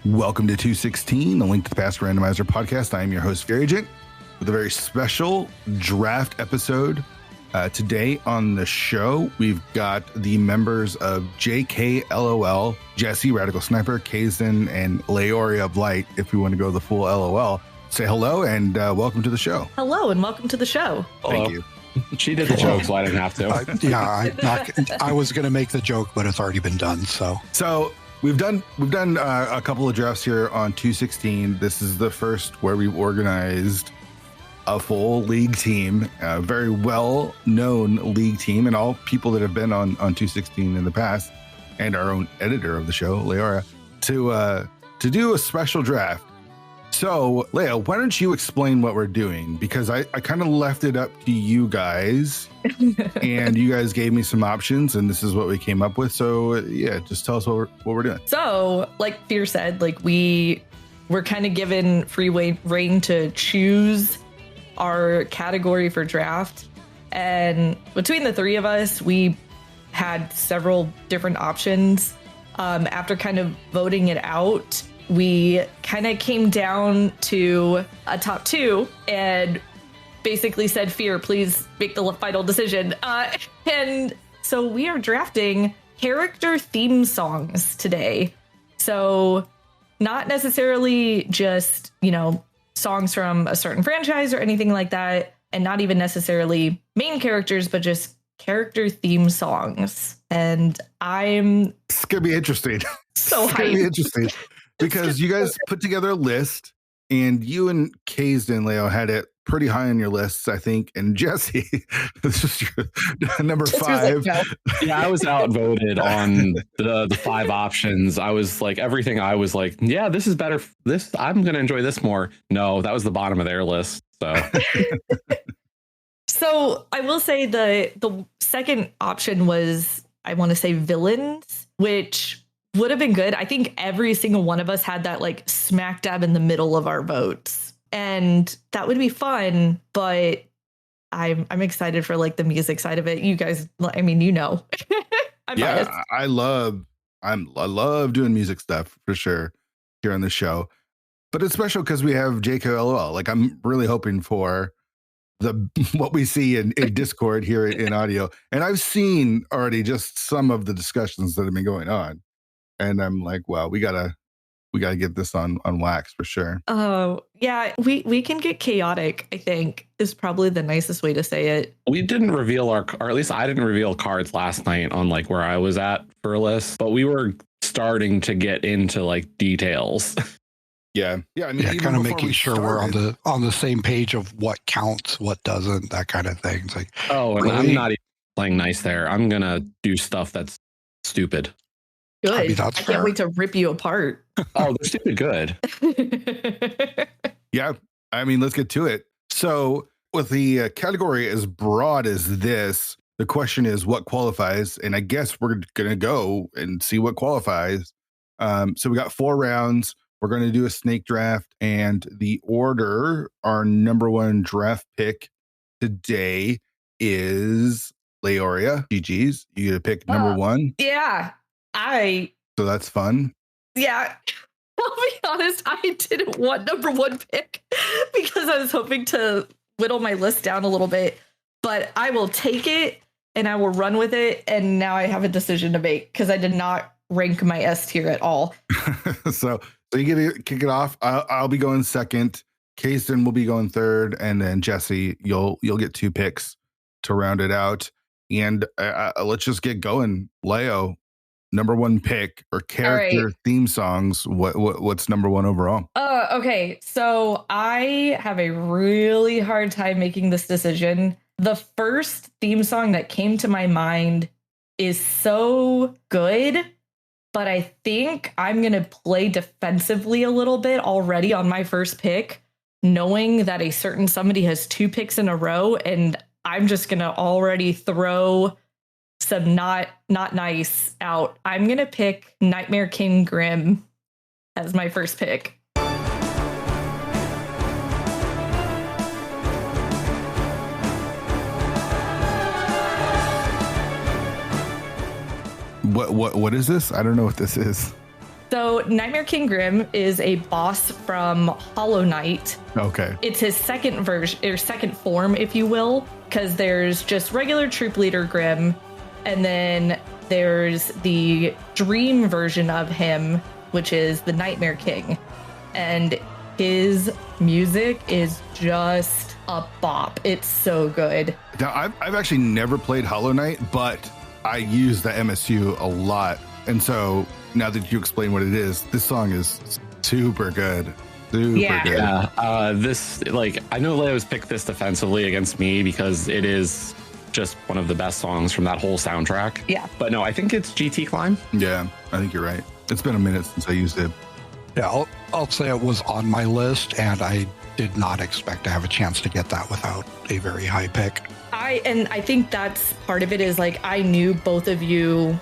Welcome to 216, the Link to the Past Randomizer podcast. I am your host, Fear Agent, with a very special draft episode. Today on the show, we've got the members of JKLoL, Jesse, Radical Sniper, Kaesden, and Laoria of Light, if we want to go the full LOL. Say hello and welcome to the show. Hello and welcome to the show. Thank you. She did the joke, so I didn't have to. I was going to make the joke, but it's already been done. So we've done a couple of drafts here on 216. This is the first where we've organized a full league team, a very well-known league team, and all people that have been on 216 in the past, and our own editor of the show, Laoria, to do a special draft. So, Leia, why don't you explain what we're doing? Because I kind of left it up to you guys, and you guys gave me some options, and this is what we came up with. So, yeah, just tell us what we're doing. So, like Fear said, we're kind of given free reign to choose our category for draft. And between the three of us, we had several different options. After kind of voting it out, we kind of came down to a top two and basically said, Fear, please make the final decision. And so we are drafting character theme songs today. So not necessarily just, songs from a certain franchise or anything like that, and not even necessarily main characters, but just character theme songs. And it's gonna be interesting. So it's gonna be interesting because you guys put together a list, and you and Kaesden, Leo, had it pretty high on your lists, I think. And Jesse, this is your number 5. Yeah, I was outvoted on the 5 options. I was like, everything I was like, yeah, this is better. I'm going to enjoy this more. No, that was the bottom of their list. So, so I will say the second option was, I want to say, villains, which would have been good. I think every single one of us had that smack dab in the middle of our votes. And that would be fun, but I'm excited for the music side of it. You guys, I'm biased. I love doing music stuff for sure here on the show, but it's special because we have JKLoL. I'm really hoping for what we see in Discord here in audio, and I've seen already just some of the discussions that have been going on, and I'm like, wow, we gotta get this on wax for sure. Oh, yeah. We can get chaotic, I think, is probably the nicest way to say it. We didn't reveal or at least I didn't reveal cards last night on where I was at for a list, but we were starting to get into details. Yeah. I mean, kind of making sure we're on the same page of what counts, what doesn't, that kind of thing. It's and really? I'm not even playing nice there. I'm going to do stuff that's stupid. Good. I I can't wait to rip you apart. Oh, they're stupid good. Yeah. I mean, let's get to it. So with the category as broad as this, the question is what qualifies? And I guess we're going to go and see what qualifies. So we got 4 rounds. We're going to do a snake draft, and the order, our number 1 draft pick today is Laoria. GG's. You get to pick number 1. Yeah. So that's fun. Yeah. I'll be honest, I didn't want number 1 pick because I was hoping to whittle my list down a little bit, but I will take it and I will run with it. And now I have a decision to make because I did not rank my S tier at all. So you get to kick it off. I'll be going second. Kaesden will be going third, and then Jesse, you'll get 2 picks to round it out. And let's just get going. Leo, number 1 pick or character theme songs. What's number 1 overall? Okay. So I have a really hard time making this decision. The first theme song that came to my mind is so good, but I think I'm going to play defensively a little bit already on my first pick, knowing that a certain somebody has 2 picks in a row, and I'm just going to already throw some not nice out. I'm going to pick Nightmare King Grim as my first pick. What is this? I don't know what this is. So Nightmare King Grim is a boss from Hollow Knight. Okay. It's his second version, or second form, if you will, because there's just regular troop leader Grim, and then there's the dream version of him, which is the Nightmare King. And his music is just a bop. It's so good. Now, I've actually never played Hollow Knight, but I use the MSU a lot. And so now that you explain what it is, this song is super good. Super good. Yeah. This, like, I know Leo's picked this defensively against me because it is just one of the best songs from that whole soundtrack. Yeah. But no, I think it's GT Climb. Yeah, I think you're right. It's been a minute since I used it. Yeah, I'll say it was on my list, and I did not expect to have a chance to get that without a very high pick. I think that's part of it is like I knew both of you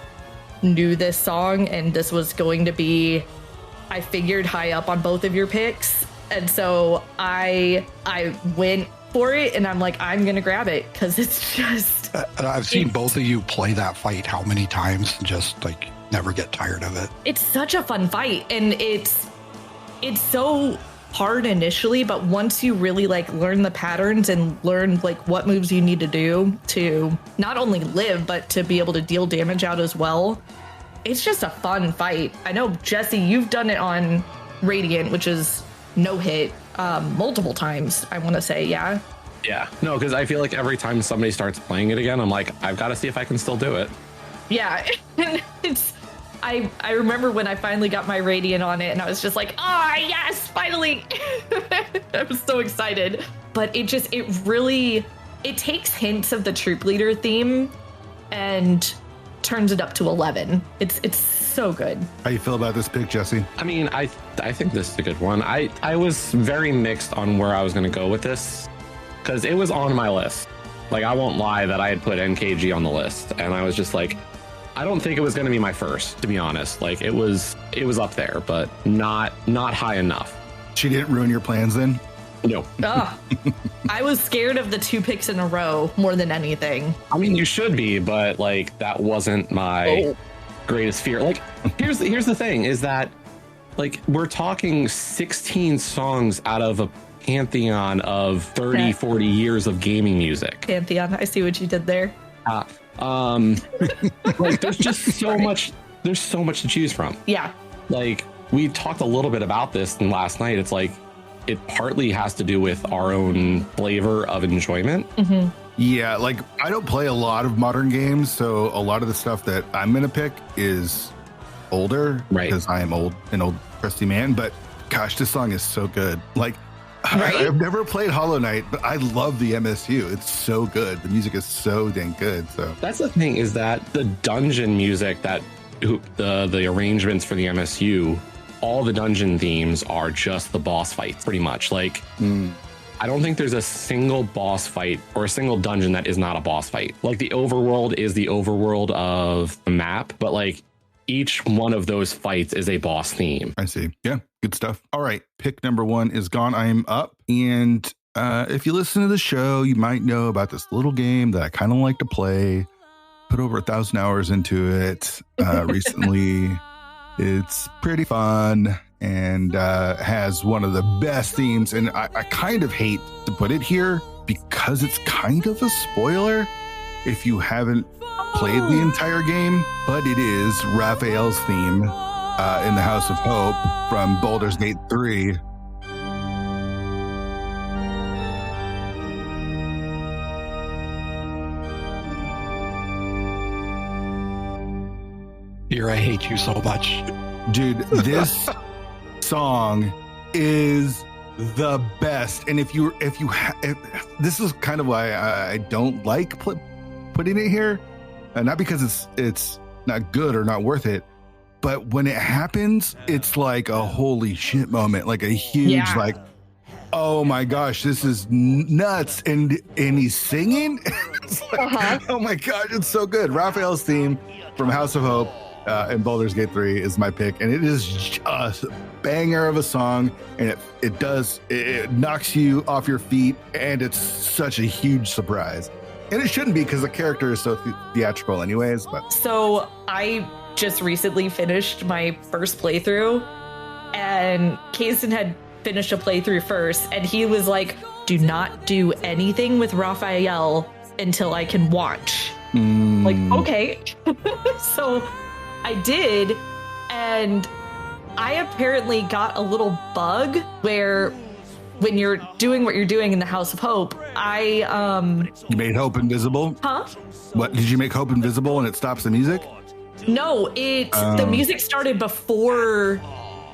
knew this song and this was going to be, I figured, high up on both of your picks. And so I went for it and I'm like, I'm gonna grab it because it's just I've seen both of you play that fight how many times and just like never get tired of it. It's such a fun fight, and it's so hard initially, but once you really like learn the patterns and learn like what moves you need to do to not only live but to be able to deal damage out as well, it's just a fun fight. I know, Jesse, you've done it on Radiant, which is no hit multiple times, I want to say. Yeah No, because I feel like every time somebody starts playing it again, I'm like, I've got to see if I can still do it. Yeah. And it's I remember when I finally got my Radiant on it and I was just like, ah, yes, finally. I was so excited. But it takes hints of the troop leader theme and turns it up to 11. It's so good. How you feel about this pick, Jesse? I mean, I think this is a good one. I was very mixed on where I was going to go with this because it was on my list. Like, I won't lie that I had put NKG on the list, and I was just like, I don't think it was going to be my first, to be honest. Like, it was up there, but not high enough. She didn't ruin your plans then? No. I was scared of the 2 picks in a row more than anything. I mean, you should be, but like, that wasn't my greatest fear. Like, here's the thing is that, like, we're talking 16 songs out of a pantheon of 30, 40 years of gaming music. Pantheon, I see what you did there. Like, there's just so much to choose from. Yeah. Like, we talked a little bit about this last night. It's like, it partly has to do with our own flavor of enjoyment. Mm-hmm. Yeah, like, I don't play a lot of modern games, so a lot of the stuff that I'm gonna pick is older, right? Because I am an old crusty man. But gosh, this song is so good. Like, right? I've never played Hollow Knight, but I love the MSU. It's so good. The music is so dang good. So that's the thing, is that the dungeon music, that the arrangements for the MSU, all the dungeon themes are just the boss fights, pretty much. Like, I don't think there's a single boss fight or a single dungeon that is not a boss fight. Like, the overworld is the overworld of the map, but like, each one of those fights is a boss theme. I see. Yeah, good stuff. All right, pick number 1 is Gone I'm Up. And if you listen to the show, you might know about this little game that I kind of like to play. Put over 1,000 hours into it recently. It's pretty fun and has one of the best themes. And I kind of hate to put it here because it's kind of a spoiler if you haven't played the entire game, but it is Raphael's theme in the House of Hope from Baldur's Gate 3. Here, I hate you so much. Dude, this song is the best. And if this is kind of why I don't like putting it here. Not because it's not good or not worth it, but when it happens, it's like a holy shit moment, like a huge, like, oh my gosh, this is nuts. And he's singing. It's like, oh my gosh, it's so good. Raphael's theme from House of Hope and Baldur's Gate 3 is my pick. And it is just a banger of a song. And it knocks you off your feet. And it's such a huge surprise. And it shouldn't be because the character is so theatrical anyways. But so I just recently finished my first playthrough, and Kaesden had finished a playthrough first, and he was like, do not do anything with Raphael until I can watch. Like, okay. So I did, and I apparently got a little bug where when you're doing what you're doing in the House of Hope, You made Hope invisible? Huh? What, did you make Hope invisible and it stops the music? No, the music started before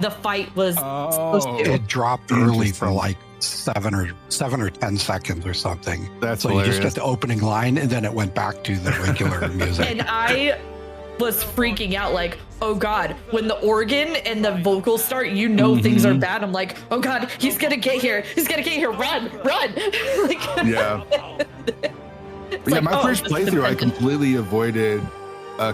the fight was supposed to. It dropped early for like 7 or 10 seconds or something. That's so hilarious. You just get the opening line and then it went back to the regular music. And I was freaking out, like, oh God, when the organ and the vocals start, you know things are bad. I'm like, oh God, he's gonna get here. He's gonna get here. Run. Like, yeah. like, My first this is playthrough, I intense. completely avoided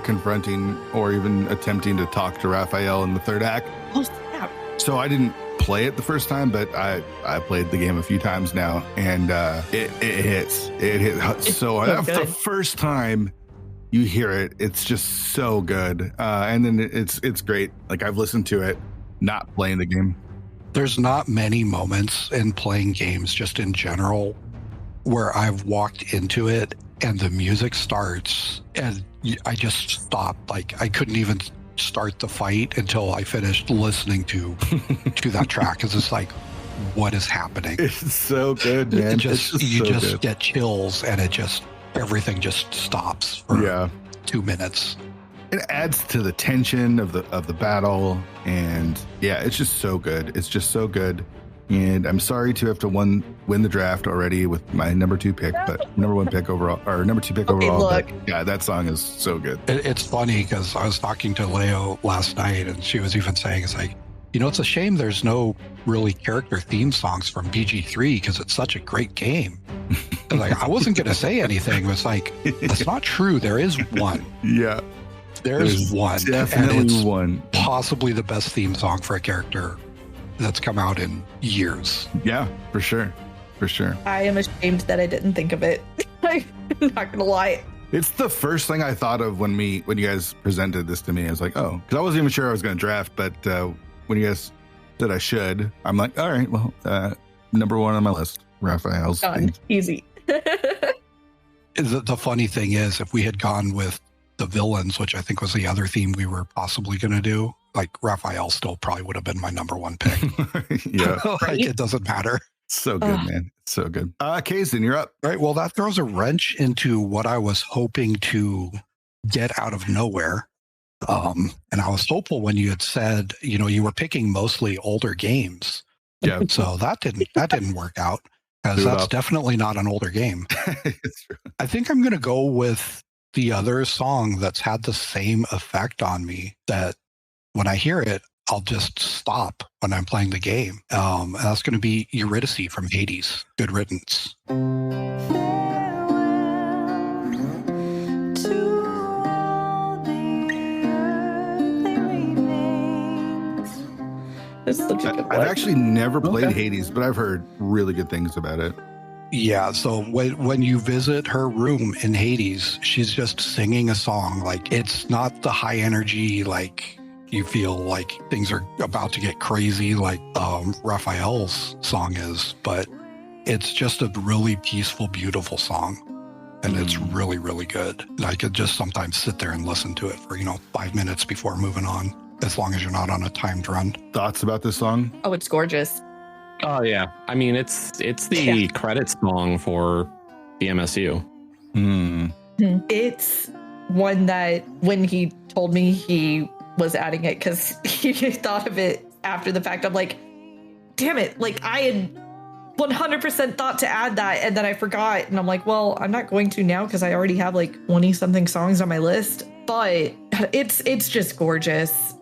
confronting or even attempting to talk to Raphael in the third act. Oh, snap. So I didn't play it the first time, but I played the game a few times now, and it hits. It hits so hard. That's the good. first time you hear it. It's just so good, and then it's great. Like, I've listened to it, not playing the game. There's not many moments in playing games, just in general, where I've walked into it and the music starts and I just stopped. Like, I couldn't even start the fight until I finished listening to that track, because it's like, what is happening? It's so good, man. You It's just so good. get chills, and everything just stops for 2 minutes. It adds to the tension of the battle, and it's just so good. It's just so good. And I'm sorry to have to win the draft already with my number 2 pick, but number 1 pick overall, or number 2 pick overall. Look. But yeah, that song is so good. It's funny because I was talking to Leo last night, and she was even saying, it's like, it's a shame there's no really character theme songs from BG3 because it's such a great game. And like, I wasn't going to say anything. It's like, that's not true. There is one. Yeah, There's one. definitely and it's one. possibly the best theme song for a character that's come out in years. Yeah, for sure. I am ashamed that I didn't think of it. I'm not gonna lie. It's the first thing I thought of when you guys presented this to me. I was like, oh, because I wasn't even sure I was going to draft, but when you guys said I should, I'm like, all right, well, number 1 on my list, Raphael's Done. theme. Easy. The funny thing is, if we had gone with the villains, which I think was the other theme we were possibly going to do, like, Raphael still probably would have been my number 1 pick. Yeah, Like, it doesn't matter. so good, man. So good. Kaesden, you're up. Right. Well, that throws a wrench into what I was hoping to get out of nowhere. And I was hopeful when you had said, you were picking mostly older games. Yeah. So that didn't work out, because Blew it that's up. definitely not an older game. It's true. I think I'm going to go with the other song that's had the same effect on me, that when I hear it, I'll just stop when I'm playing the game. And that's going to be Eurydice from Hades. Good riddance. It's such a good I've one. actually never played Okay. Hades, but I've heard really good things about it. Yeah, so when you visit her room in Hades, she's just singing a song. Like, it's not the high energy, like, you feel like things are about to get crazy like Raphael's song is, but it's just a really peaceful, beautiful song. And it's really, really good. I could just sometimes sit there and listen to it for, 5 minutes before moving on, as long as you're not on a timed run. Thoughts about this song? Oh, it's gorgeous. Oh yeah, I mean it's the credit song for the MSU. It's one that when he told me he was adding it, because he thought of it after the fact, I'm like, damn it, like, I had 100% thought to add that, and then I forgot, and I'm like, well, I'm not going to now because I already have like 20 something songs on my list, but it's just gorgeous.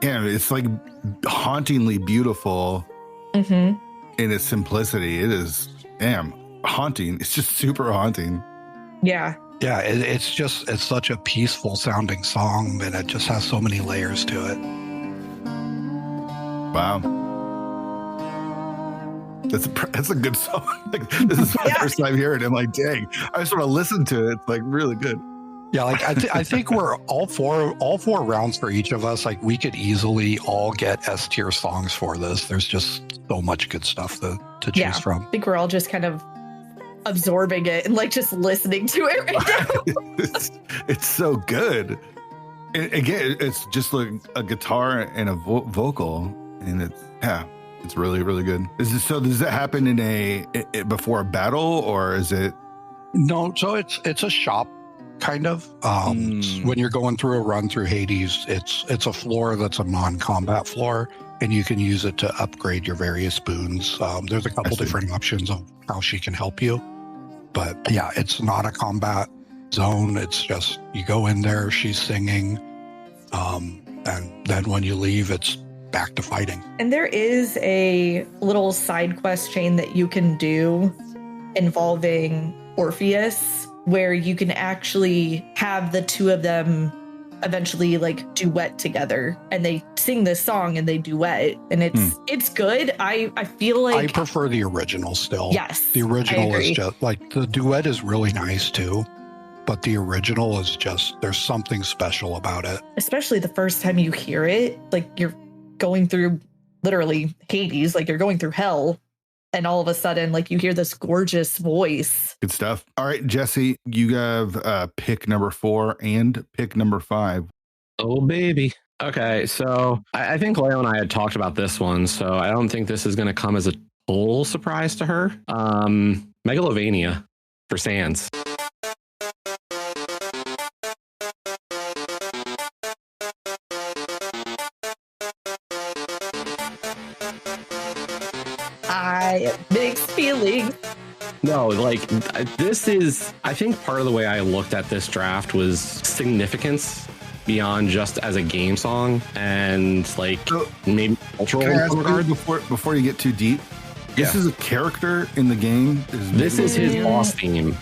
Yeah, it's like hauntingly beautiful in its simplicity. It is, haunting. It's just super haunting. Yeah. Yeah, it's such a peaceful sounding song, and it just has so many layers to it. Wow. That's a good song. Like, this is my first time hearing it. I'm like, dang, I just want to listen to it. It's like really good. Yeah, like I think we're all four rounds for each of us. Like we could easily all get S tier songs for this. There's just so much good stuff to choose from. I think we're all just kind of absorbing it and like just listening to it right now. It's so good. And again, it's just like a guitar and a vocal, and it's really, really good. Does it happen in before a battle, or is it? No, so it's a shop. Kind of. When you're going through a run through Hades, it's a floor that's a non-combat floor, and you can use it to upgrade your various boons. There's a couple different options of how she can help you, but yeah, it's not a combat zone. It's just you go in there, she's singing, and then when you leave, it's back to fighting. And there is a little side quest chain that you can do involving Orpheus, where you can actually have the two of them eventually like duet together, and they sing this song and they duet, and it's good. I feel like I prefer the original still. Yes, the original is just like the duet is really nice too, but the original is just there's something special about it. Especially the first time you hear it, like you're going through literally Hades, like you're going through hell. And all of a sudden, like you hear this gorgeous voice. Good stuff. All right, Jesse, you have pick number 4 and pick number 5. Oh, baby. Okay, so I think Leo and I had talked about this one, so I don't think this is going to come as a full surprise to her. Megalovania for Sans. Mixed feelings. No, like this is, I think part of the way I looked at this draft was significance beyond just as a game song and like maybe cultural regard. Before you get too deep, this is a character in the game. This is his boss theme.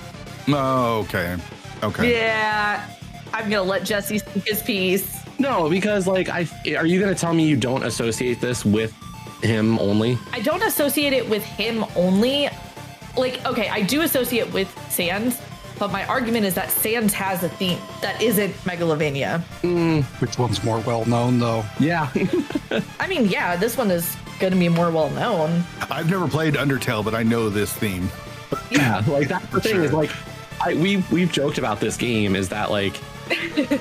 Oh, okay. Yeah, I'm gonna let Jesse speak his piece. No, because like are you gonna tell me you don't associate this with him only? I don't associate it with him only. Like, okay, I do associate with Sans, but my argument is that Sans has a theme that isn't Megalovania. Which one's more well known though? Yeah. I mean, yeah, this one is going to be more well known. I've never played Undertale, but I know this theme. Yeah, like that's the thing is like we've joked about this game is that like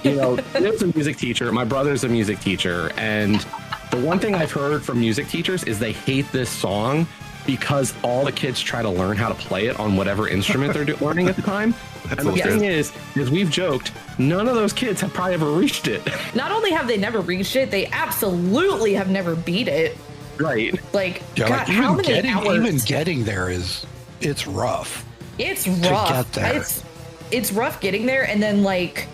you know, there's a music teacher, my brother's a music teacher, and the one thing I've heard from music teachers is they hate this song because all the kids try to learn how to play it on whatever instrument they're learning at the time. And the thing is we've joked, none of those kids have probably ever reached it. Not only have they never reached it, they absolutely have never beat it. Right. Like, yeah, God, how many hours? Even getting there it's rough. It's rough. To get there. It's rough getting there, and then like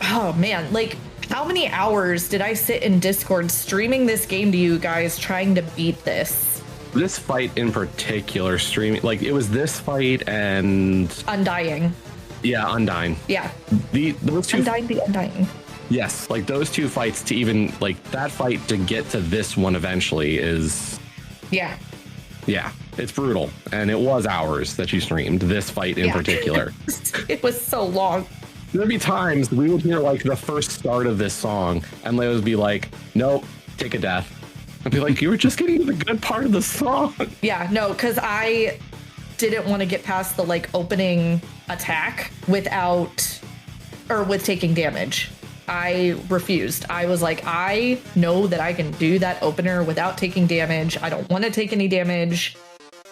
oh man, like how many hours did I sit in Discord streaming this game to you guys trying to beat this? This fight in particular, streaming, like it was this fight and Undying. Yeah, Undying. Yeah. Those two. Undying, the Undying. Yes, like those two fights to even like that fight to get to this one eventually is. Yeah. Yeah, it's brutal, and it was hours that you streamed this fight in particular. It was so long. There'd be times we would hear like the first start of this song, and Leo would be like, "Nope, take a death." I'd be like, "You were just getting to the good part of the song." Yeah, no, because I didn't want to get past the like opening attack with taking damage. I refused. I was like, I know that I can do that opener without taking damage. I don't want to take any damage.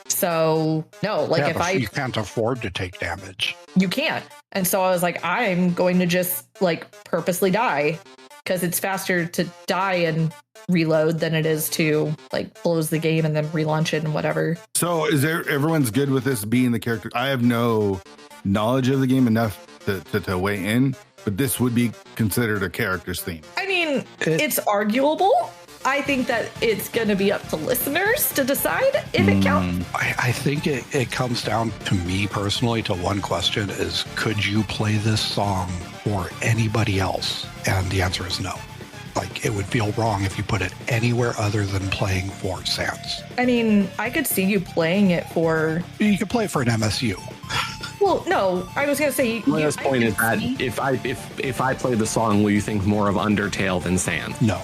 So no, like you can't afford to take damage. You can't. And so I was like, I'm going to just like purposely die because it's faster to die and reload than it is to like close the game and then relaunch it and whatever. So everyone's good with this being the character? I have no knowledge of the game enough to weigh in, but this would be considered a character's theme. I mean, it's arguable. I think that it's going to be up to listeners to decide if it counts. I think it comes down to me personally to one question is, could you play this song for anybody else? And the answer is no. Like, it would feel wrong if you put it anywhere other than playing for Sans. I mean, I could see you playing it for... You could play it for an MSU. Well, no, I was gonna say. My last point is that if I play the song, will you think more of Undertale than Sans? No,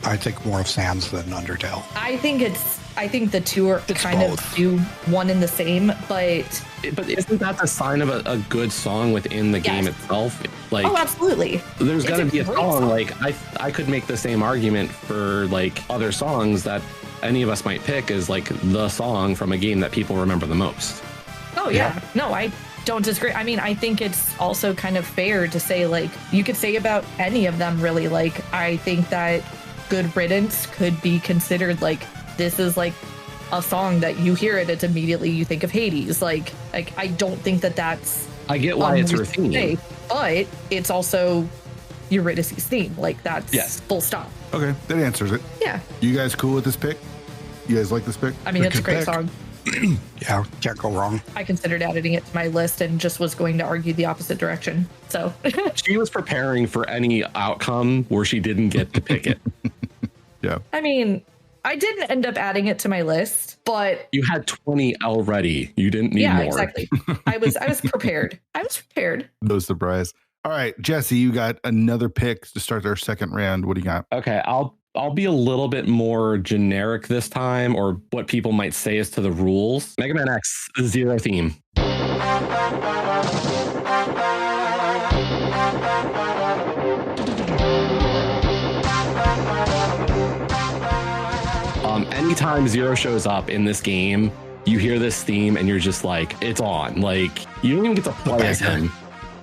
I think more of Sans than Undertale. I think the two are kind of do one in the same, but isn't that the sign of a good song within the game itself? Like, oh, absolutely. There's got to be a song. Like I could make the same argument for like other songs that any of us might pick as like the song from a game that people remember the most. Oh yeah. No, I don't disagree. I mean, I think it's also kind of fair to say, like, you could say about any of them really. Like, I think that Good Riddance could be considered like, this is like a song that you hear it's immediately you think of Hades. Like I don't think that that's. I get why it's her theme, but it's also Eurydice's theme. Like that's full stop. Okay, that answers it. Yeah. You guys cool with this pick? You guys like this pick? I mean, it's a great song. Yeah, can't go wrong. I considered adding it to my list and just was going to argue the opposite direction. So she was preparing for any outcome where she didn't get to pick it. Yeah. I mean, I didn't end up adding it to my list, but you had 20 already. You didn't need more. Yeah, exactly. I was prepared. I was prepared. No surprise. All right, Jesse, you got another pick to start our second round. What do you got? Okay, I'll be a little bit more generic this time, or what people might say as to the rules. Mega Man X Zero theme. Anytime Zero shows up in this game, you hear this theme and you're just like, it's on. Like, you don't even get to play as him.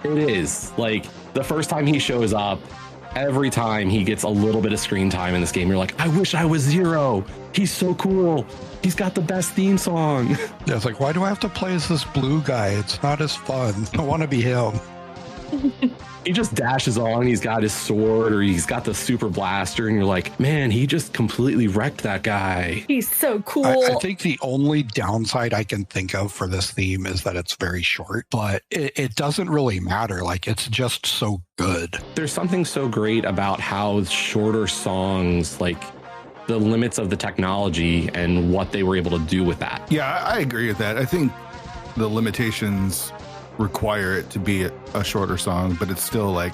It is. Like, the first time he shows up, every time he gets a little bit of screen time in this game, you're like, I wish I was Zero. He's so cool. He's got the best theme song. Yeah, it's like, why do I have to play as this blue guy? It's not as fun. I want to be him. He just dashes on, he's got his sword or he's got the super blaster, and you're like, man, he just completely wrecked that guy. He's so cool. I think the only downside I can think of for this theme is that it's very short, but it doesn't really matter. Like, it's just so good. There's something so great about how shorter songs, like the limits of the technology and what they were able to do with that. Yeah, I agree with that. I think the limitations require it to be a shorter song, but it's still like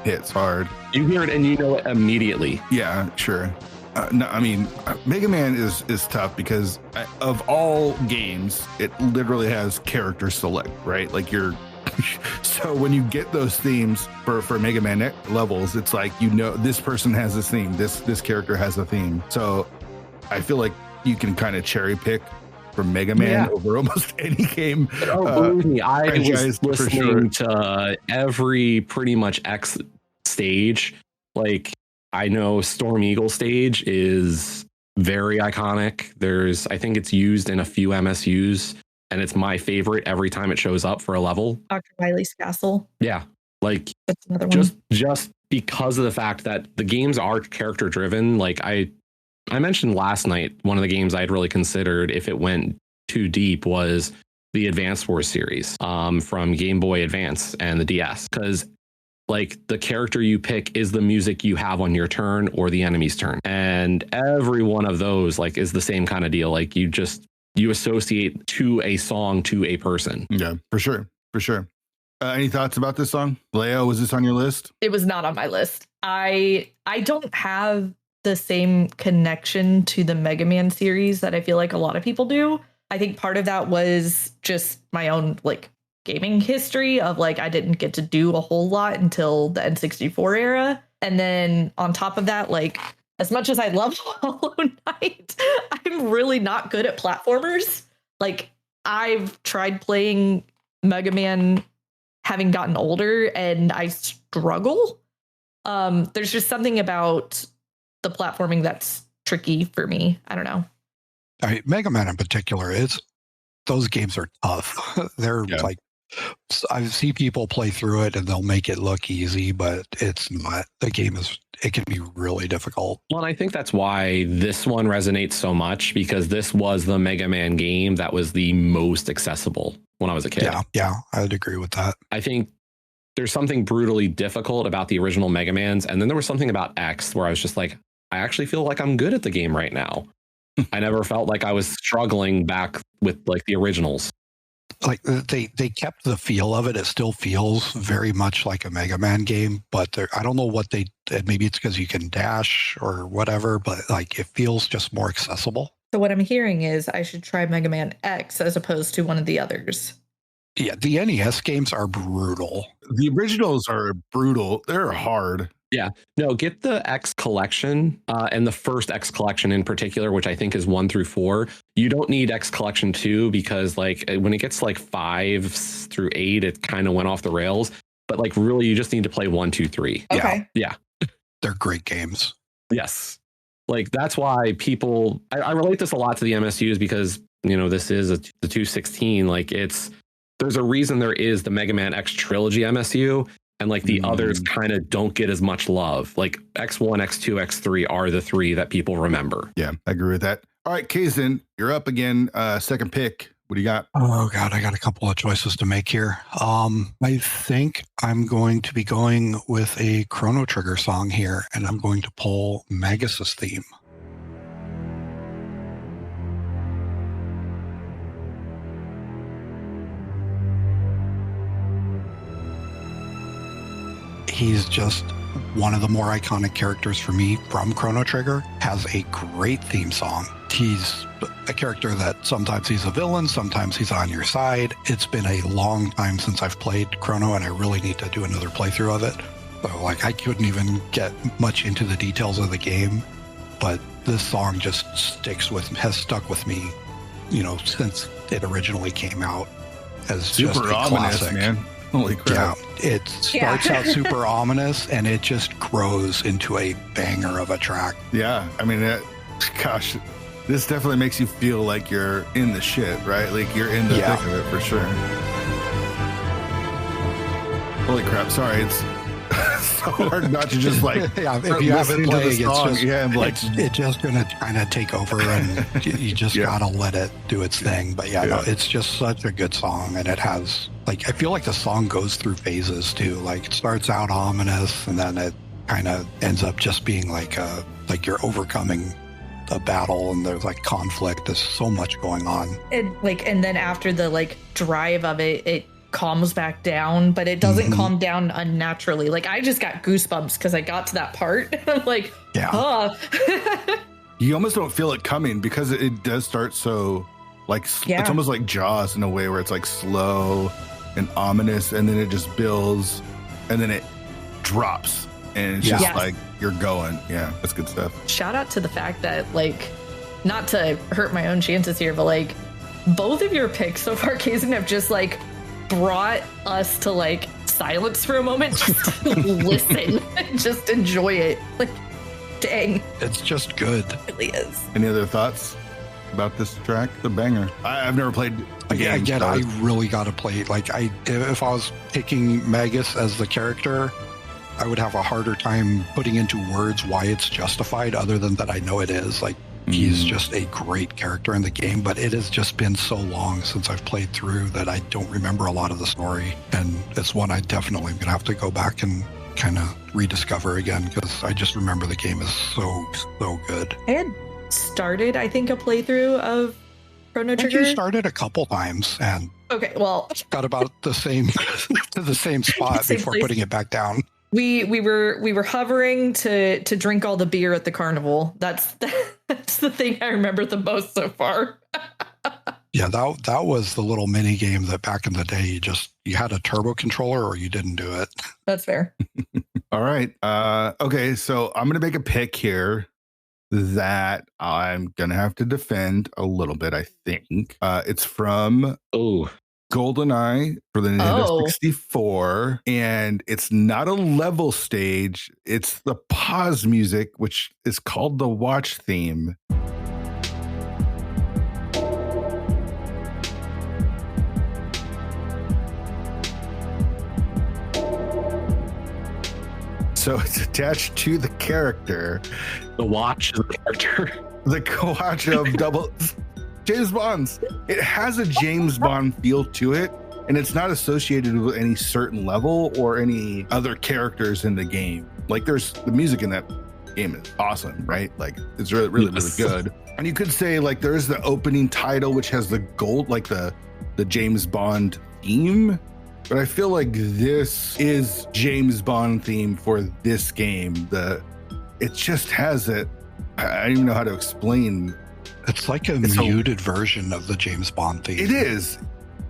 hits hard. You hear it and you know it immediately. Yeah, sure. No, I mean, Mega Man is tough because of all games, it literally has character select, right? Like so when you get those themes for Mega Man levels, it's like, you know, this person has this theme, this character has a theme. So I feel like you can kind of cherry pick from Mega Man over almost any game. Believe me, I was listening to every pretty much X stage. Like, I know Storm Eagle stage is very iconic. I think it's used in a few MSUs, and it's my favorite every time it shows up for a level. Dr. Wily's Castle. Yeah, like, that's another one. Just because of the fact that the games are character driven. Like, I mentioned last night, one of the games I'd really considered if it went too deep was the Advance Wars series from Game Boy Advance and the DS. Because, like, the character you pick is the music you have on your turn or the enemy's turn. And every one of those, like, is the same kind of deal. Like, you associate to a song to a person. Yeah, for sure. For sure. Any thoughts about this song? Leo, was this on your list? It was not on my list. I don't have the same connection to the Mega Man series that I feel like a lot of people do. I think part of that was just my own like gaming history of like, I didn't get to do a whole lot until the N64 era. And then on top of that, like, as much as I love Hollow Knight, I'm really not good at platformers. Like, I've tried playing Mega Man having gotten older and I struggle. There's just something about the platforming that's tricky for me. I don't know. Mega Man in particular, those games are tough. They're like, I see people play through it and they'll make it look easy, but it's not. It can be really difficult. Well, and I think that's why this one resonates so much, because this was the Mega Man game that was the most accessible when I was a kid. Yeah, I'd agree with that. I think there's something brutally difficult about the original Mega Mans, and then there was something about X where I was just like, I actually feel like I'm good at the game right now. I never felt like I was struggling back with like the originals. like they kept the feel of it. It still feels very much like a Mega Man game, but I don't know what they did. Maybe it's because you can dash or whatever, but like it feels just more accessible. So what I'm hearing is I should try Mega Man X as opposed to one of the others. Yeah, the NES games are brutal. The originals are brutal. They're hard. Yeah, no, get the X collection and the first X collection in particular, which I think is 1 through 4. You don't need X collection 2 because like when it gets like 5 through 8, it kind of went off the rails. But like really, you just need to play 1, 2, 3. Okay. Yeah. They're great games. Yes. Like that's why people, I relate this a lot to the MSUs because, you know, this is the 216. Like there's a reason there is the Mega Man X Trilogy MSU. And like the others kind of don't get as much love. Like X1, X2, X3 are the 3 that people remember. Yeah, I agree with that. All right, Kaesden, you're up again. Second pick. What do you got? Oh God, I got a couple of choices to make here. I think I'm going to be going with a Chrono Trigger song here, and I'm going to pull Magus's theme. He's just one of the more iconic characters for me from Chrono Trigger, has a great theme song. He's a character that sometimes he's a villain, sometimes he's on your side. It's been a long time since I've played Chrono, and I really need to do another playthrough of it. So like I couldn't even get much into the details of the game, but this song just has stuck with me, you know, since it originally came out as Super just a ominous, classic. man. Holy crap. Yeah, it starts out super ominous and it just grows into a banger of a track. Yeah, I mean, gosh, this definitely makes you feel like you're in the shit, right? Like you're in the thick of it for sure. Holy crap, sorry, it's so hard not to just like if you haven't played it's just gonna kind of take over and you just gotta let it do its thing. But no, it's just such a good song, and it has like I feel like the song goes through phases too. Like it starts out ominous and then it kind of ends up just being like you're overcoming a battle and there's like conflict. There's so much going on, and then after the like drive of it calms back down, but it doesn't calm down unnaturally. Like I just got goosebumps because I got to that part. I'm like, You almost don't feel it coming because it does start so like it's almost like Jaws in a way where it's like slow and ominous, and then it just builds, and then it drops, and it's just like you're going. Yeah, that's good stuff. Shout out to the fact that like, not to hurt my own chances here, but like both of your picks so far, Kaesden, have just like brought us to like silence for a moment, just listen, just enjoy it. Like, dang, it's just good. It really is. Any other thoughts about this track? The banger. I've never played the game. Again, I really got to play. Like, if I was picking Magus as the character, I would have a harder time putting into words why it's justified, other than that I know it is. Like, he's just a great character in the game, but it has just been so long since I've played through that I don't remember a lot of the story. And it's one I definitely am going to have to go back and kind of rediscover again, because I just remember the game is so good. I had started, I think, a playthrough of Chrono Trigger. You started a couple times and got about the same to the same spot before putting it back down. We were hovering to drink all the beer at the carnival. That's the thing I remember the most so far. Yeah, that was the little mini game that back in the day you had a turbo controller or you didn't do it. That's fair. All right. Okay, so I'm gonna make a pick here that I'm gonna have to defend a little bit. I think it's from GoldenEye for the Nintendo 64, and it's not a level stage. It's the pause music, which is called the watch theme. So it's attached to the character. The watch is the character. The watch of James Bond's. It has a James Bond feel to it, and it's not associated with any certain level or any other characters in the game. Like the music in that game is awesome, right? Like it's really good. And you could say like there's the opening title, which has the gold, like the the James Bond theme, but I feel like this is James Bond theme for this game. It just has it. I don't even know how to explain. It's like a muted version of the James Bond theme. It is.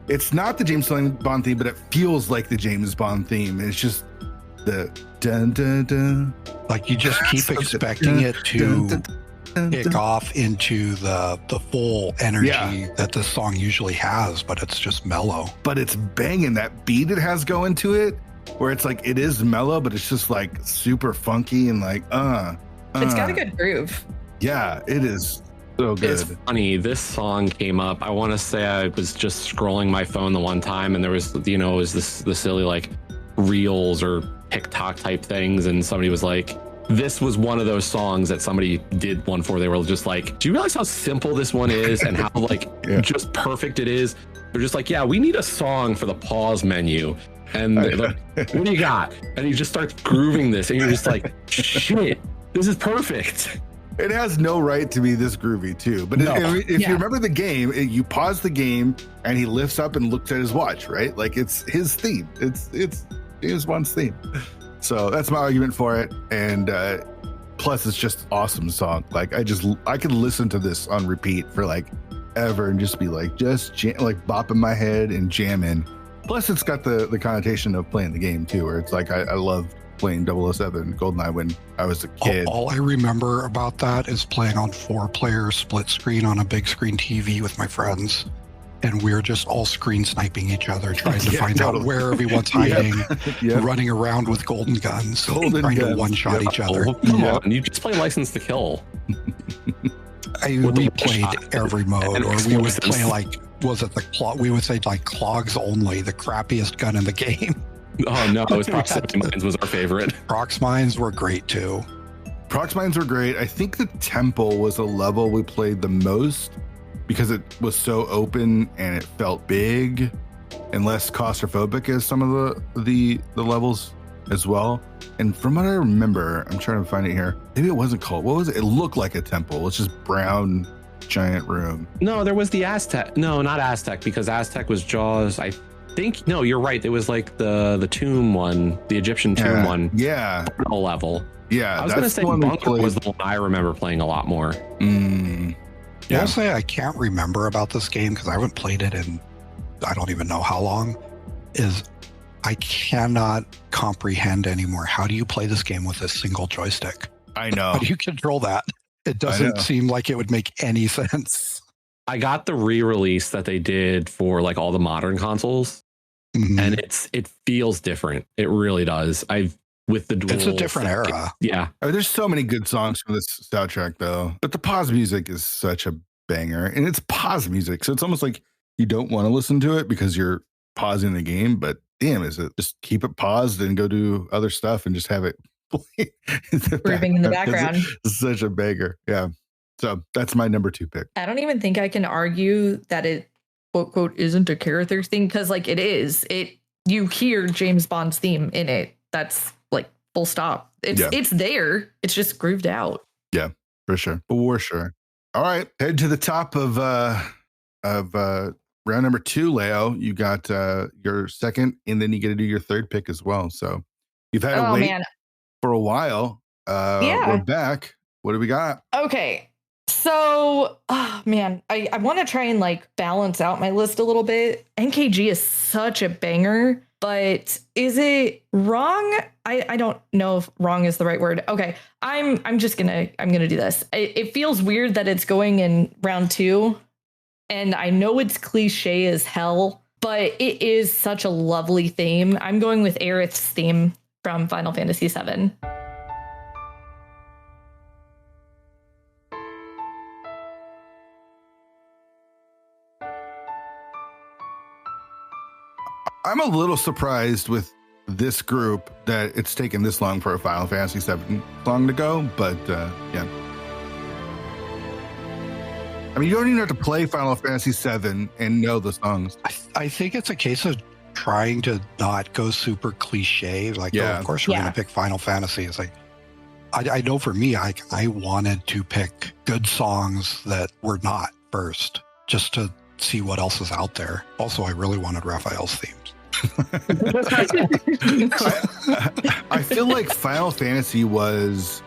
It's not the James Bond theme, but it feels like the James Bond theme. It's just the dun dun dun. Like you just keep expecting it to kick off into the full energy that this song usually has, but it's just mellow. But it's banging. That beat it has going to it, where it's like it is mellow, but it's just like super funky and like It's got a good groove. Yeah, it is so good. It's funny. This song came up. I want to say I was just scrolling my phone the one time, and there was, it was the silly like reels or TikTok type things, and somebody was like, this was one of those songs that somebody did one for. They were just like, do you realize how simple this one is and how like just perfect it is? They're just like, yeah, we need a song for the pause menu. And they're like, what do you got? And he just starts grooving this, and you're just like, shit, this is perfect. It has no right to be this groovy too. But if you remember the game, you pause the game and he lifts up and looks at his watch, right? Like it's his theme. It's James Bond's theme. So that's my argument for it. And plus it's just an awesome song. Like I could listen to this on repeat for like ever and just be like, like bopping my head and jamming. Plus it's got the connotation of playing the game too, where it's like, I loved playing 007 GoldenEye when I was a kid. All I remember about that is playing on 4-player split screen on a big screen TV with my friends. And we're just all screen sniping each other, trying to find out where everyone's hiding, running around with golden guns, trying to one-shot each other. Oh, come on, you just play License to Kill. We played every mode, or we would play like, we would say like Clogs Only, the crappiest gun in the game. Oh no, it was Proximity Mines was our favorite. Prox Mines were great too. Prox Mines were great. I think the Temple was a level we played the most because it was so open and it felt big and less claustrophobic as some of the levels as well. And from what I remember, I'm trying to find it here. Maybe it wasn't called. What was it? It looked like a temple. It's just brown giant room. No, there was the Aztec. No, not Aztec, because Aztec was Jaws. I think no, you're right. It was like the tomb one, the Egyptian tomb one. Yeah. Level. Yeah. I was going to say Bunker was the one I remember playing a lot more. Yeah. I'll say I can't remember about this game because I haven't played it in I don't even know how long. I cannot comprehend anymore. How do you play this game with a single joystick? I know. How do you control that? It doesn't seem like it would make any sense. I got the re-release that they did for like all the modern consoles, and it feels different. It really does. With the dual, it's a different era. Yeah. There's so many good songs from this soundtrack though, but the pause music is such a banger, and it's pause music, so it's almost like you don't want to listen to it because you're pausing the game, but damn, is it just keep it paused and go do other stuff and just have it play grooving in the background. It's such a banger. Yeah. So that's my number 2 pick. I don't even think I can argue that it quote quote isn't a character thing, because like it is. You hear James Bond's theme in it. That's like full stop. It's there. It's just grooved out. Yeah, for sure. For sure. All right, head to the top of round number 2, Leo. You got your second, and then you get to do your third pick as well. So you've had to wait for a while. We're back. What do we got? Okay. So, I want to try and like balance out my list a little bit. NKG is such a banger, but is it wrong? I don't know if wrong is the right word. Okay. I'm gonna do this. It feels weird that it's going in round 2, and I know it's cliche as hell, but it is such a lovely theme. I'm going with Aerith's theme from Final Fantasy VII. I'm a little surprised with this group that it's taken this long for a Final Fantasy VII song to go, but yeah. I mean, you don't even have to play Final Fantasy VII and know the songs. I think it's a case of trying to not go super cliche. Like, oh, of course we're going to pick Final Fantasy. It's like, I know for me, I wanted to pick good songs that were not first, just to see what else is out there. Also, I really wanted Raphael's themes. I feel like Final Fantasy was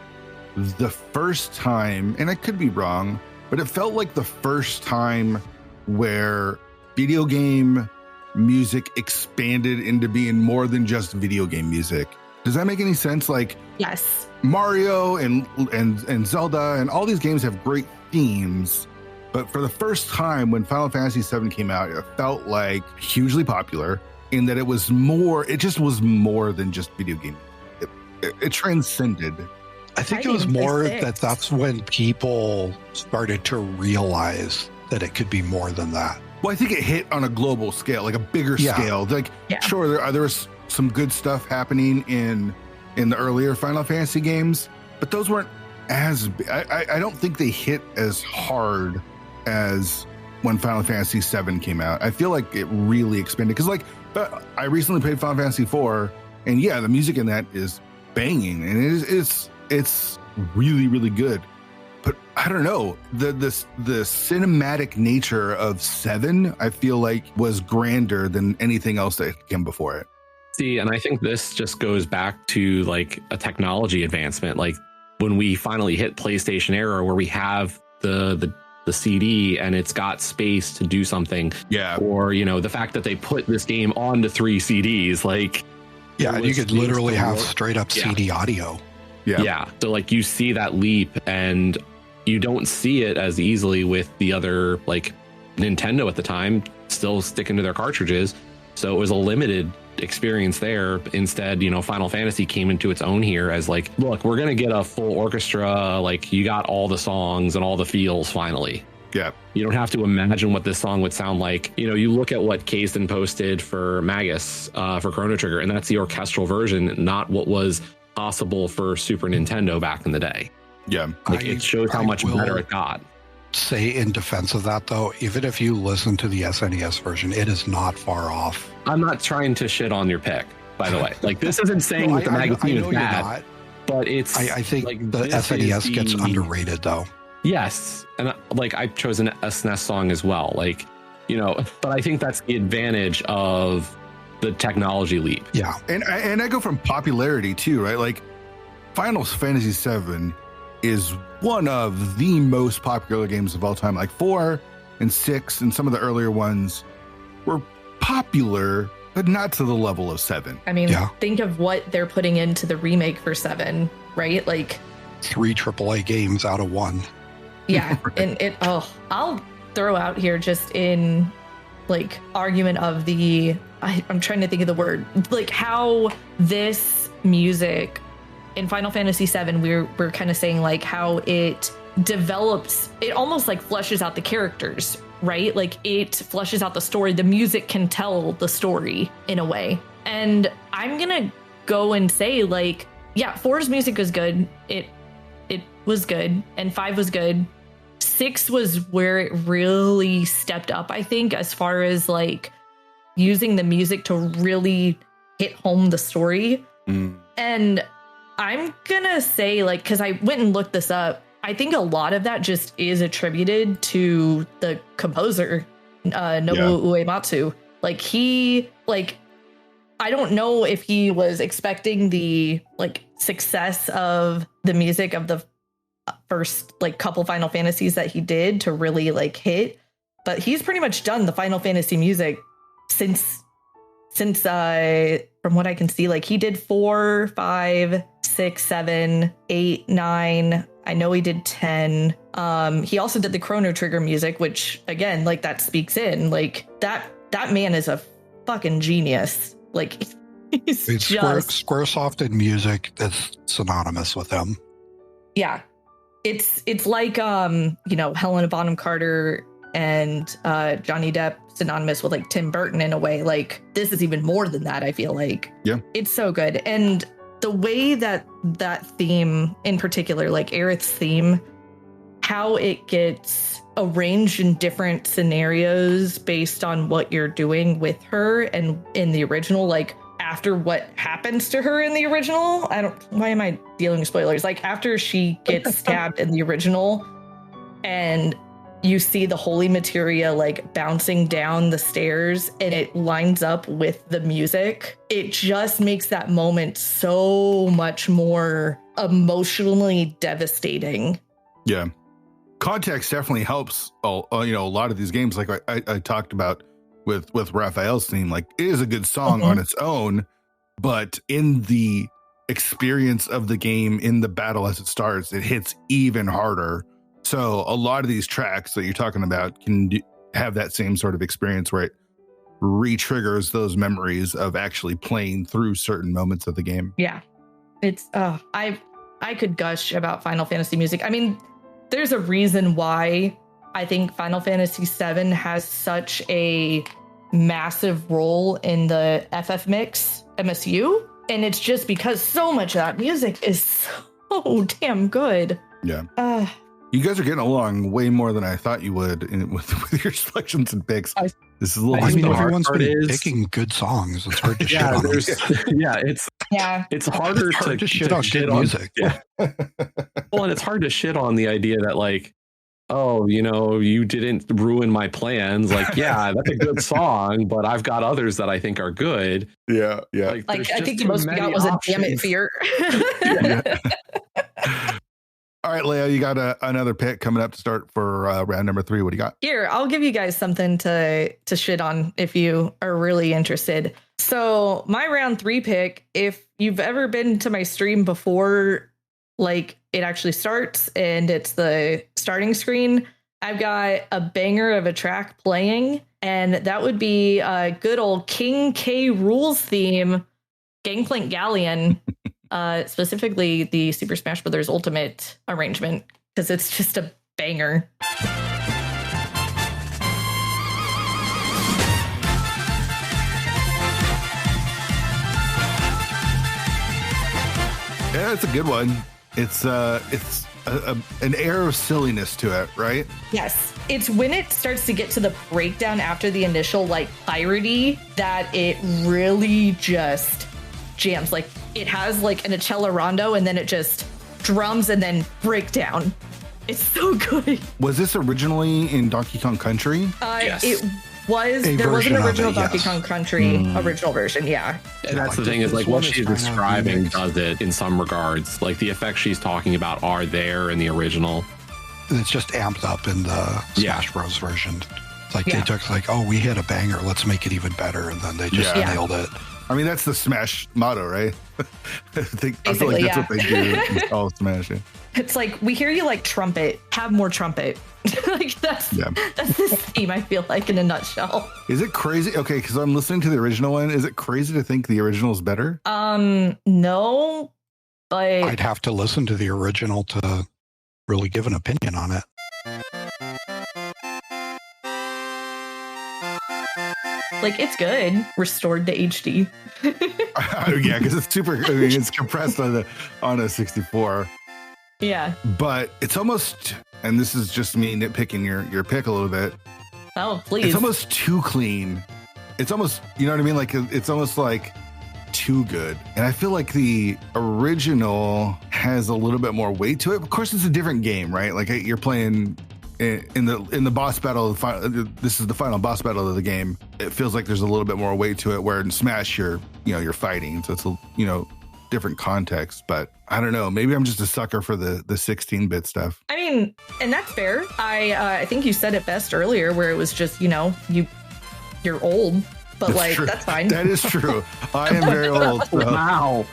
the first time, and I could be wrong, but it felt like the first time where video game music expanded into being more than just video game music. Does that make any sense? Like, Yes. Mario and Zelda and all these games have great themes, but for the first time when Final Fantasy VII came out, it felt like hugely popular in that it was more, it just was more than just video game. It transcended. I think it was more that's when people started to realize that it could be more than that. Well, I think it hit on a global scale, like a bigger scale. Like, sure, there was some good stuff happening in the earlier Final Fantasy games, but those weren't as, I don't think they hit as hard as when Final Fantasy VII came out. I feel like it really expanded because, like, I recently played Final Fantasy IV, and yeah, the music in that is banging, and it's really, really good. But I don't know, the cinematic nature of 7, I feel like, was grander than anything else that came before it. See, and I think this just goes back to like a technology advancement. Like when we finally hit PlayStation era, where we have the CD and it's got space to do something. Yeah. Or, you know, the fact that they put this game onto 3 CDs, like, yeah, you could literally have straight up CD audio. Yeah. So like you see that leap, and you don't see it as easily with the other, like Nintendo at the time still sticking to their cartridges. So it was a limited experience there. Instead, you know, Final Fantasy came into its own here as like, look, we're going to get a full orchestra. Like, you got all the songs and all the feels finally. Yeah. You don't have to imagine what this song would sound like. You know, you look at what Kaesden posted for Magus, for Chrono Trigger, and that's the orchestral version, not what was possible for Super Nintendo back in the day. Yeah. Like, it shows how much better it got. Say in defense of that, though, even if you listen to the SNES version, it is not far off. I'm not trying to shit on your pick, by the way. Like, this isn't saying that the magazine is bad, but it's. I think like, the SNES gets underrated, though. Yes, and like I've chosen a SNES song as well. Like, you know, but I think that's the advantage of the technology leap. Yeah, and I go from popularity too, right? Like, Final Fantasy VII is one of the most popular games of all time. Like 4 and 6 and some of the earlier ones were popular, but not to the level of 7. I mean, think of what they're putting into the remake for 7, right? Like 3 AAA games out of 1. Yeah, and I'll throw out here just in like argument of I'm trying to think of the word, like how this music in Final Fantasy VII, we're kind of saying like how it develops, it almost like fleshes out the characters, right? Like it fleshes out the story. The music can tell the story in a way. And I'm gonna go and say like, yeah, 4's music was good. It was good, and 5 was good. 6 was where it really stepped up, I think, as far as like using the music to really hit home the story. And I'm gonna say, like, because I went and looked this up, I think a lot of that just is attributed to the composer, Nobuo Uematsu. Like, I don't know if he was expecting the like success of the music of the first like couple Final Fantasies that he did to really like hit, but he's pretty much done the Final Fantasy music since from what I can see, like he did 4, 5, 6, 7, 8, 9. I know he did 10. He also did the Chrono Trigger music, which again, like that speaks in like that man is a fucking genius. Like he's Squaresoft and music that's synonymous with him. Yeah. It's like you know, Helena Bonham Carter and Johnny Depp synonymous with like Tim Burton in a way. Like this is even more than that, I feel like. Yeah. It's so good. And the way that theme in particular, like Aerith's theme, how it gets arranged in different scenarios based on what you're doing with her, and in the original, like after what happens to her in the original, why am I dealing with spoilers? Like after she gets stabbed in the original and you see the holy materia like bouncing down the stairs and it lines up with the music, it just makes that moment so much more emotionally devastating. Yeah. Context definitely helps, a lot of these games. Like I talked about with Raphael's theme, like it is a good song on its own, but in the experience of the game, in the battle as it starts, it hits even harder. So a lot of these tracks that you're talking about can have that same sort of experience where it re-triggers those memories of actually playing through certain moments of the game. Yeah. It's I could gush about Final Fantasy music. I mean, there's a reason why I think Final Fantasy VII has such a massive role in the FF Mix MSU. And it's just because so much of that music is so damn good. Yeah. You guys are getting along way more than I thought you would with your selections and picks. This is a little. I mean, everyone's been picking good songs. It's hard to shit on them. It's harder to shit on good music. Yeah. Well, and it's hard to shit on the idea that like, oh, you didn't ruin my plans. Like, yeah, that's a good song, but I've got others that I think are good. Yeah, yeah. Like I think the most we got was a Damn It Fear. All right, Leia, you got another pick coming up to start for round number 3. What do you got? Here, I'll give you guys something to shit on if you are really interested. So my round 3 pick, if you've ever been to my stream before, like it actually starts and it's the starting screen, I've got a banger of a track playing, and that would be good old King K. Rool's theme, Gangplank Galleon. Specifically the Super Smash Bros. Ultimate arrangement, because it's just a banger. Yeah, it's a good one. It's an air of silliness to it, right? Yes. It's when it starts to get to the breakdown after the initial like piratey that it really just jams. Like it has like an Accelerando and then it just drums and then breakdown. It's so good. Was this originally in Donkey Kong Country? Yes. It was. There was an original Donkey Kong Country original version. Yeah. And that's the thing is like what she's describing does it in some regards. Like the effects she's talking about are there in the original. It's just amped up in the Smash Bros version. It's like they took like, oh, we hit a banger, let's make it even better, and then they just nailed it. I mean, that's the Smash motto, right? I feel like that's what they do in all Smash. Yeah. It's like, we hear you like trumpet, have more trumpet. Like that's this theme, I feel like, in a nutshell. Is it crazy? Okay, because I'm listening to the original one. Is it crazy to think the original is better? No, but I'd have to listen to the original to really give an opinion on it. Like, it's good. Restored to HD. Yeah, because it's super. I mean, it's compressed on a 64. Yeah, but it's almost, and this is just me nitpicking your pick a little bit. Oh, please! It's almost too clean. It's almost, you know what I mean? Like it's almost like too good. And I feel like the original has a little bit more weight to it. Of course, it's a different game, right? Like you're playing in the boss battle. This is the final boss battle of the game. It feels like there's a little bit more weight to it. Where in Smash, you're fighting, so it's a different context. But I don't know. Maybe I'm just a sucker for the 16-bit stuff. I mean, and that's fair. I think you said it best earlier, where it was just you're old, but that's like true. That's fine. That is true. I am very old. So. Wow.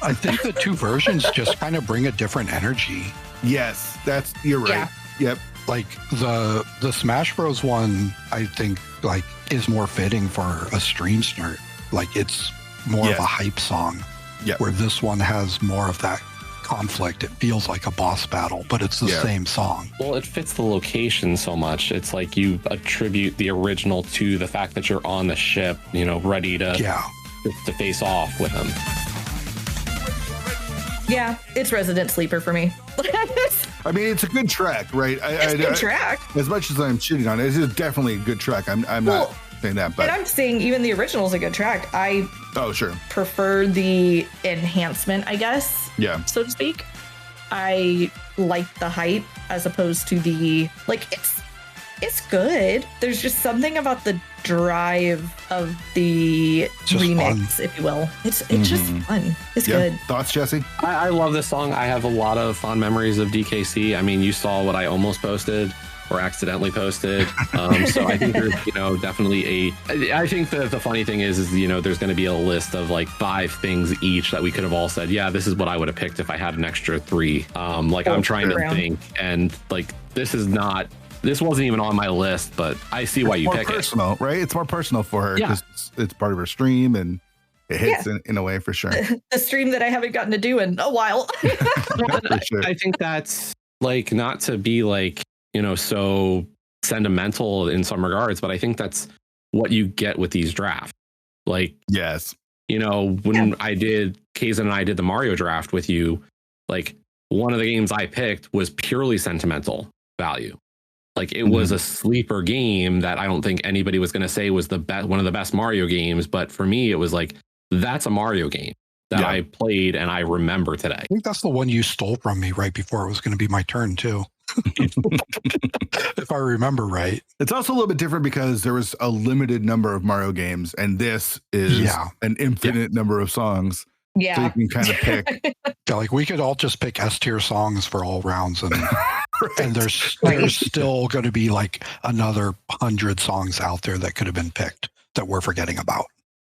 I think the two versions just kind of bring a different energy. Yes, you're right. Yeah. Yep. Like the Smash Bros one, I think like is more fitting for a stream start. Like it's more of a hype song. Yeah. Where this one has more of that conflict. It feels like a boss battle, but it's the same song. Well, it fits the location so much. It's like you attribute the original to the fact that you're on the ship, ready to face off with them. Yeah, it's Resident Sleeper for me. I mean, it's a good track, right? It's a good track. As much as I'm shitting on it, it's definitely a good track. I'm not saying that, but and I'm saying even the original is a good track. I prefer the enhancement, I guess. Yeah, so to speak. I like the hype as opposed to the It's good. There's just something about the drive of the remix, if you will. It's just fun. It's good. Thoughts, Jesse? I love this song. I have a lot of fond memories of DKC. I mean, you saw what I almost posted or accidentally posted. So I think there's, definitely I think that the funny thing is, there's going to be a list of like 5 things each that we could have all said, yeah, this is what I would have picked if I had an extra 3. I'm trying to think, and like, this wasn't even on my list, but I see why you pick it. More personal, right? It's more personal for her because it's part of her stream and it hits in a way for sure. The stream that I haven't gotten to do in a while. I think that's like, not to be like, so sentimental in some regards, but I think that's what you get with these drafts. Like, yes, when Kaesden and I did the Mario draft with you, like, one of the games I picked was purely sentimental value. Like, it was a sleeper game that I don't think anybody was going to say was one of the best Mario games. But for me, it was like, that's a Mario game that I played and I remember today. I think that's the one you stole from me right before it was going to be my turn, too. If I remember right. It's also a little bit different because there was a limited number of Mario games, and this is an infinite number of songs. Yeah. So you can kind of pick. Yeah, like we could all just pick S tier songs for all rounds, and and there's still going to be like another 100 songs out there that could have been picked that we're forgetting about.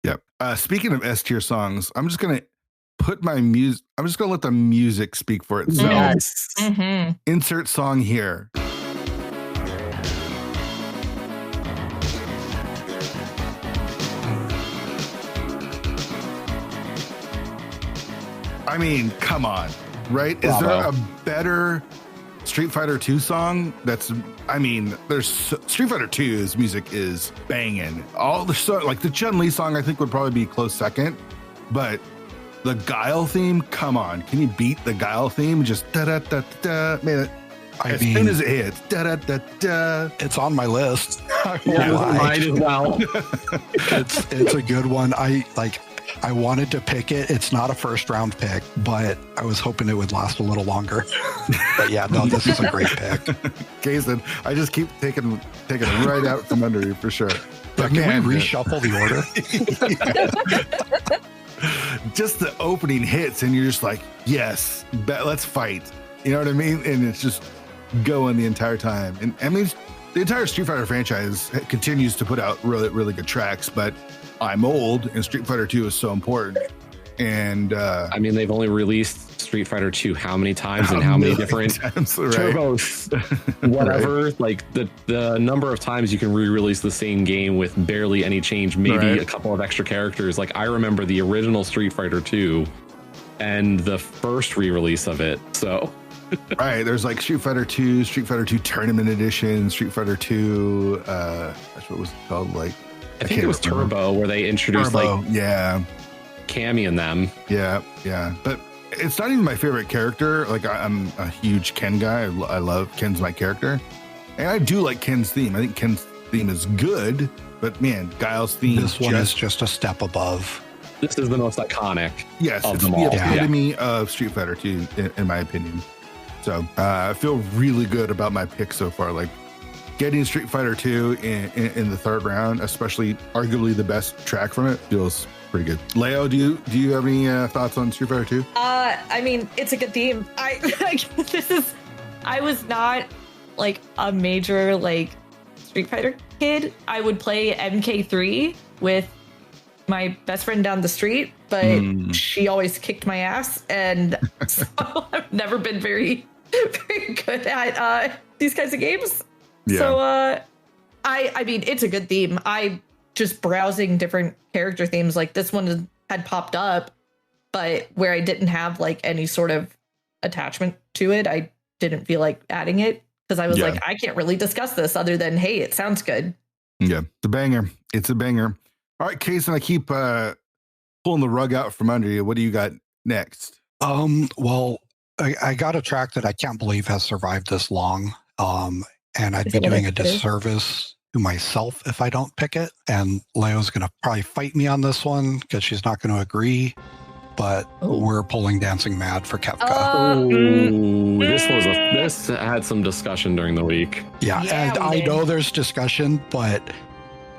Yep. Speaking of S tier songs, I'm just gonna put my music. I'm just gonna let the music speak for itself. Yes. Insert song here. I mean, come on, right? Bravo. Is there a better Street Fighter 2 song? There's Street Fighter 2's music is banging. All the like the Chun-Li song, I think would probably be close second, but the Guile theme, come on, can you beat the Guile theme? Just da da da da, man. As soon as it hits, da da da da. It's on my list. Mine as well. It's a good one. I wanted to pick it. It's not a first round pick, but I was hoping it would last a little longer. But yeah, no, this is a great pick. Kaesden, I just keep taking it right out from under you for sure. But can we reshuffle the order? Just the opening hits, and you're just like, yes, let's fight. You know what I mean? And it's just going the entire time. And I mean, the entire Street Fighter franchise continues to put out really, really good tracks, but I'm old, and Street Fighter 2 is so important. And I mean, they've only released Street Fighter 2 how many times and how many different turbos, whatever. Right. Like the number of times you can re-release the same game with barely any change, maybe a couple of extra characters. Like, I remember the original Street Fighter 2 and the first re-release of it. So right, there's like Street Fighter 2 Tournament Edition, Street Fighter 2 that's what was it called, like I think it was Turbo, where they introduced Cammy in them. Yeah. But it's not even my favorite character. Like, I'm a huge Ken guy. I love Ken's my character. And I do like Ken's theme. I think Ken's theme is good, but man, Guile's theme. This one is just a step above. This is the most iconic. Yes, of it's them the all. epitome of Street Fighter 2, in my opinion. So I feel really good about my pick so far. Like, getting Street Fighter 2 in the third round, especially arguably the best track from it, feels pretty good. Leo, do you have any thoughts on Street Fighter 2? I mean, it's a good theme. I was not like a major like Street Fighter kid. I would play MK3 with my best friend down the street, but she always kicked my ass, and so I've never been very, very good at these kinds of games. Yeah. So I mean, it's a good theme. I just browsing different character themes, like this one had popped up, but where I didn't have like any sort of attachment to it, I didn't feel like adding it because I was like, I can't really discuss this other than, hey, it sounds good. Yeah, it's a banger. It's a banger. All right, Kaesden, I keep pulling the rug out from under you. What do you got next? Well, I got a track that I can't believe has survived this long. And I'd be doing a disservice to myself if I don't pick it. And Leo's going to probably fight me on this one because she's not going to agree. but we're pulling Dancing Mad for Kefka. This had some discussion during the week. Yeah, and I know there's discussion, but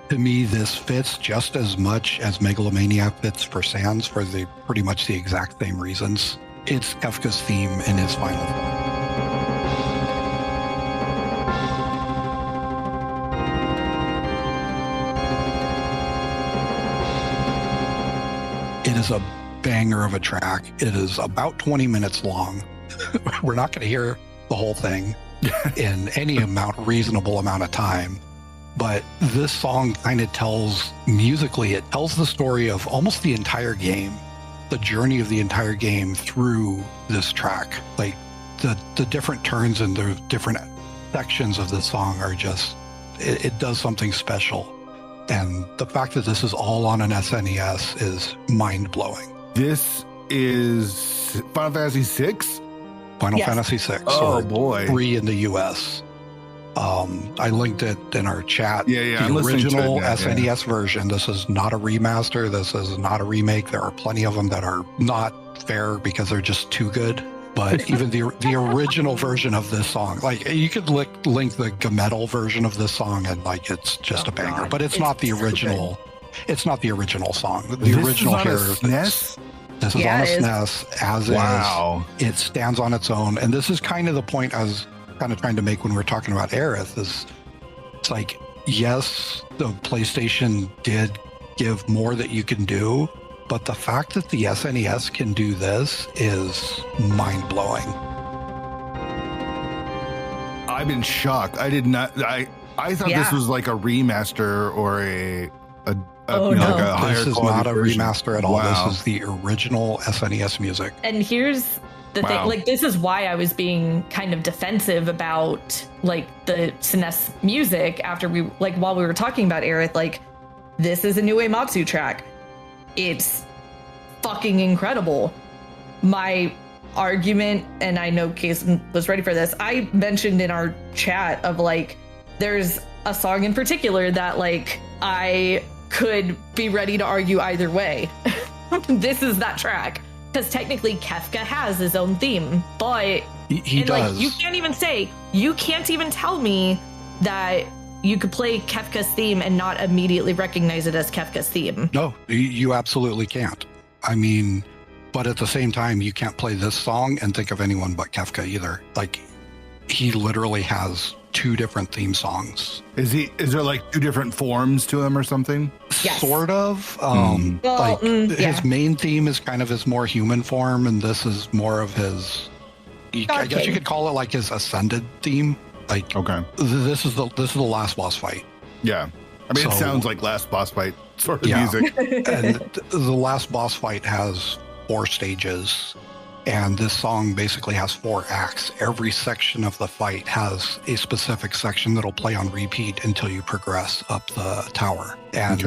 to me, this fits just as much as Megalomania fits for Sans for pretty much the exact same reasons. It's Kefka's theme in his final form. It is a banger of a track. It is about 20 minutes long. We're not going to hear the whole thing in any reasonable amount of time. But this song kind of tells the story of almost the entire game, the journey of the entire game through this track. Like the different turns and the different sections of the song are just, it does something special. And the fact that this is all on an SNES is mind-blowing. This is Final Fantasy VI? Final Fantasy VI. Oh, boy. 3 in the US. I linked it in our chat. Yeah. The original SNES version. This is not a remaster. This is not a remake. There are plenty of them that are not fair because they're just too good. But even the original version of this song, like you could link the Gametal version of this song, and like it's just a banger. God. But it's not the original. It's not the original song. The original here. SNES? This is on a SNES as is. It stands on its own, and this is kind of the point I was kind of trying to make when we were talking about Aerith. Is it's like, yes, the PlayStation did give more that you can do, but the fact that the SNES can do this is mind-blowing. I've been shocked. I did not. I thought this was like a remaster or like a higher this is quality not a version. remaster at all. Wow. This is the original SNES music. And here's the thing, like this is why I was being kind of defensive about like the SNES music after while we were talking about Aerith. Like, this is a new Uematsu track. It's fucking incredible. My argument, and I know Kaesden was ready for this, I mentioned in our chat of like, there's a song in particular that like I could be ready to argue either way. This is that track. Because technically Kefka has his own theme, but he does. Like, you can't even tell me that you could play Kefka's theme and not immediately recognize it as Kefka's theme. No, you absolutely can't. I mean, but at the same time, you can't play this song and think of anyone but Kefka either. Like, he literally has 2 different theme songs. Is there like 2 different forms to him or something? Yes. Sort of. His main theme is kind of his more human form, and this is more of his. I guess you could call it like his ascended theme. Like, okay, this is the last boss fight. Yeah, I mean, it sounds like last boss fight sort of music. And the last boss fight has 4 stages. And this song basically has 4 acts. Every section of the fight has a specific section that'll play on repeat until you progress up the tower. And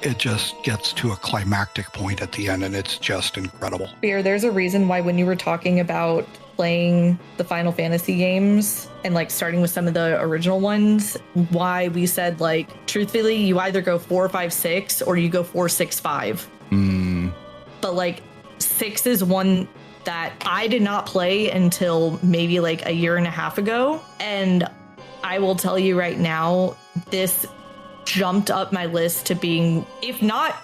it just gets to a climactic point at the end, and it's just incredible. Fear, there's a reason why when you were talking about playing the Final Fantasy games and like starting with some of the original ones, why we said like, truthfully, you either go 4, 5, 6 or you go 4, 6, 5. But like 6 is one that I did not play until maybe like a year and a half ago. And I will tell you right now, this jumped up my list to being, if not,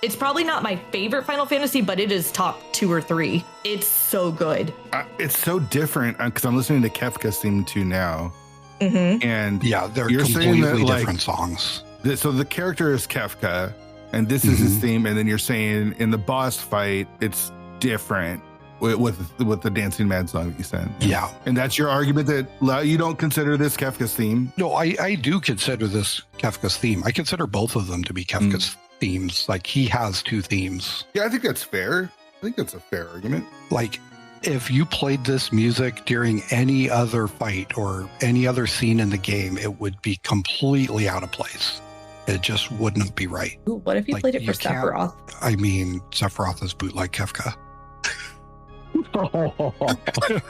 it's probably not my favorite Final Fantasy, but it is top 2 or 3. It's so good. It's so different because I'm listening to Kefka's theme too now. And yeah, they're completely different songs. So the character is Kefka, and this is his theme. And then you're saying in the boss fight, it's different. With the Dancing Mad song that you said. Yeah. And that's your argument that you don't consider this Kefka's theme? No, I do consider this Kefka's theme. I consider both of them to be Kefka's themes. Like, he has 2 themes. Yeah, I think that's fair. I think that's a fair argument. Like, if you played this music during any other fight or any other scene in the game, it would be completely out of place. It just wouldn't be right. Ooh, what if you played it for Sephiroth? I mean, Sephiroth is bootleg Kefka.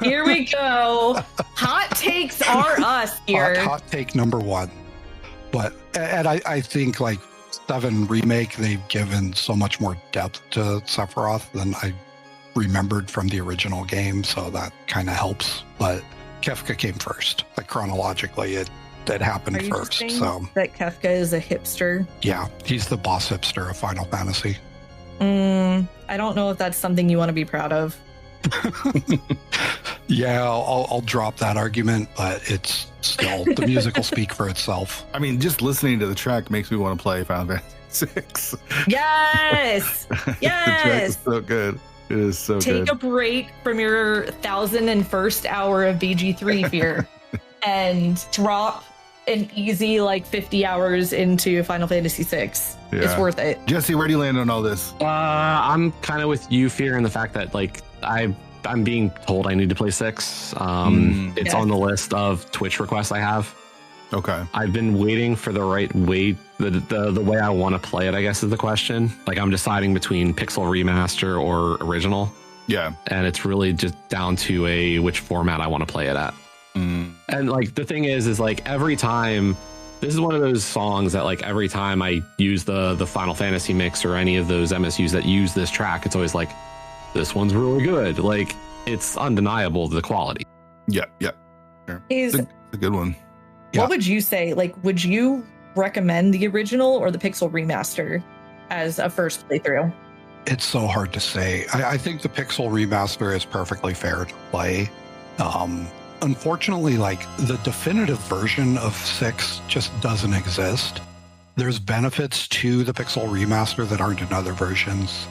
Here we go. Hot takes are us here. Hot take number 1. But, and I think like 7 remake, they've given so much more depth to Sephiroth than I remembered from the original game, so that kind of helps. But Kefka came first. Like chronologically, it happened Are you first. just saying So that Kefka is a hipster? yeah, he's the boss hipster of Final Fantasy. I don't know if that's something you want to be proud of. Yeah, I'll drop that argument, but it's still, the music will speak for itself. I mean, just listening to the track makes me want to play Final Fantasy 6. Yes! The track Yes! is so good. It is so Take good. a break from your 1001st hour of BG3 Fear and drop an easy like 50 hours into Final Fantasy 6. Yeah. It's worth it. Jesse, where do you land on all this? I'm kind of with you, Fear, in the fact that like I'm being told I need to play 6. It's Yeah. on the list of Twitch requests I have. Okay. I've been waiting for the right way, the way I want to play it, I guess is the question. Like I'm deciding between Pixel Remaster or original, Yeah. and it's really just down to which format I want to play it at. And like the thing is like every time, this is one of those songs that like every time I use the Final Fantasy mix or any of those MSUs that use this track, it's always like, this one's really good. Like it's undeniable the quality. Yeah. Yeah. Sure. Is It's a good one. Yeah. What would you say? Like, would you recommend the original or the Pixel Remaster as a first playthrough? It's so hard to say. I think the Pixel Remaster is perfectly fair to play. Unfortunately, like the definitive version of 6 just doesn't exist. There's benefits to the Pixel Remaster that aren't in other versions.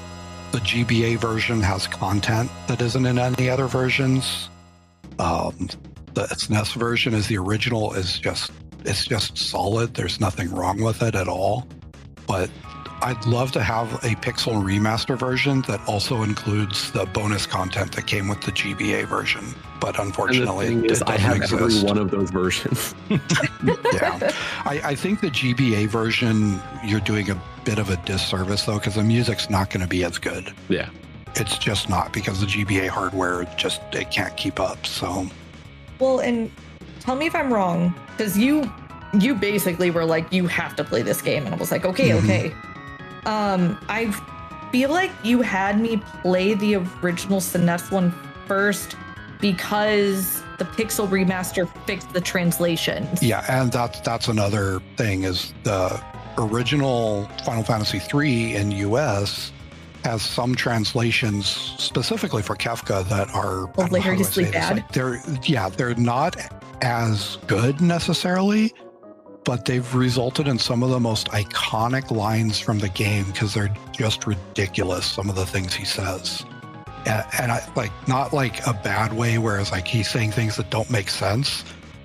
The GBA version has content that isn't in any other versions. The SNES version is the original is just solid. There's nothing wrong with it at all. But I'd love to have a Pixel Remaster version that also includes the bonus content that came with the GBA version. But unfortunately, And the thing is, it I doesn't have every exist. one of those versions. Yeah, I think the GBA version, you're doing a bit of a disservice though, because the music's not going to be as good. Yeah. It's just not, because the GBA hardware it can't keep up. So Well, and tell me if I'm wrong, because you basically were like, you have to play this game, and I was like, okay, Mhm. okay. I feel like you had me play the original SNES one first because the Pixel Remaster fixed the translations. yeah, and that's another thing is the original Final Fantasy III in US has some translations specifically for Kefka that are Well, I don't know, how do I hilariously say this? bad. Like, they're not as good necessarily, but they've resulted in some of the most iconic lines from the game because they're just ridiculous, some of the things he says. And I like, not like a bad way, whereas like he's saying things that don't make sense.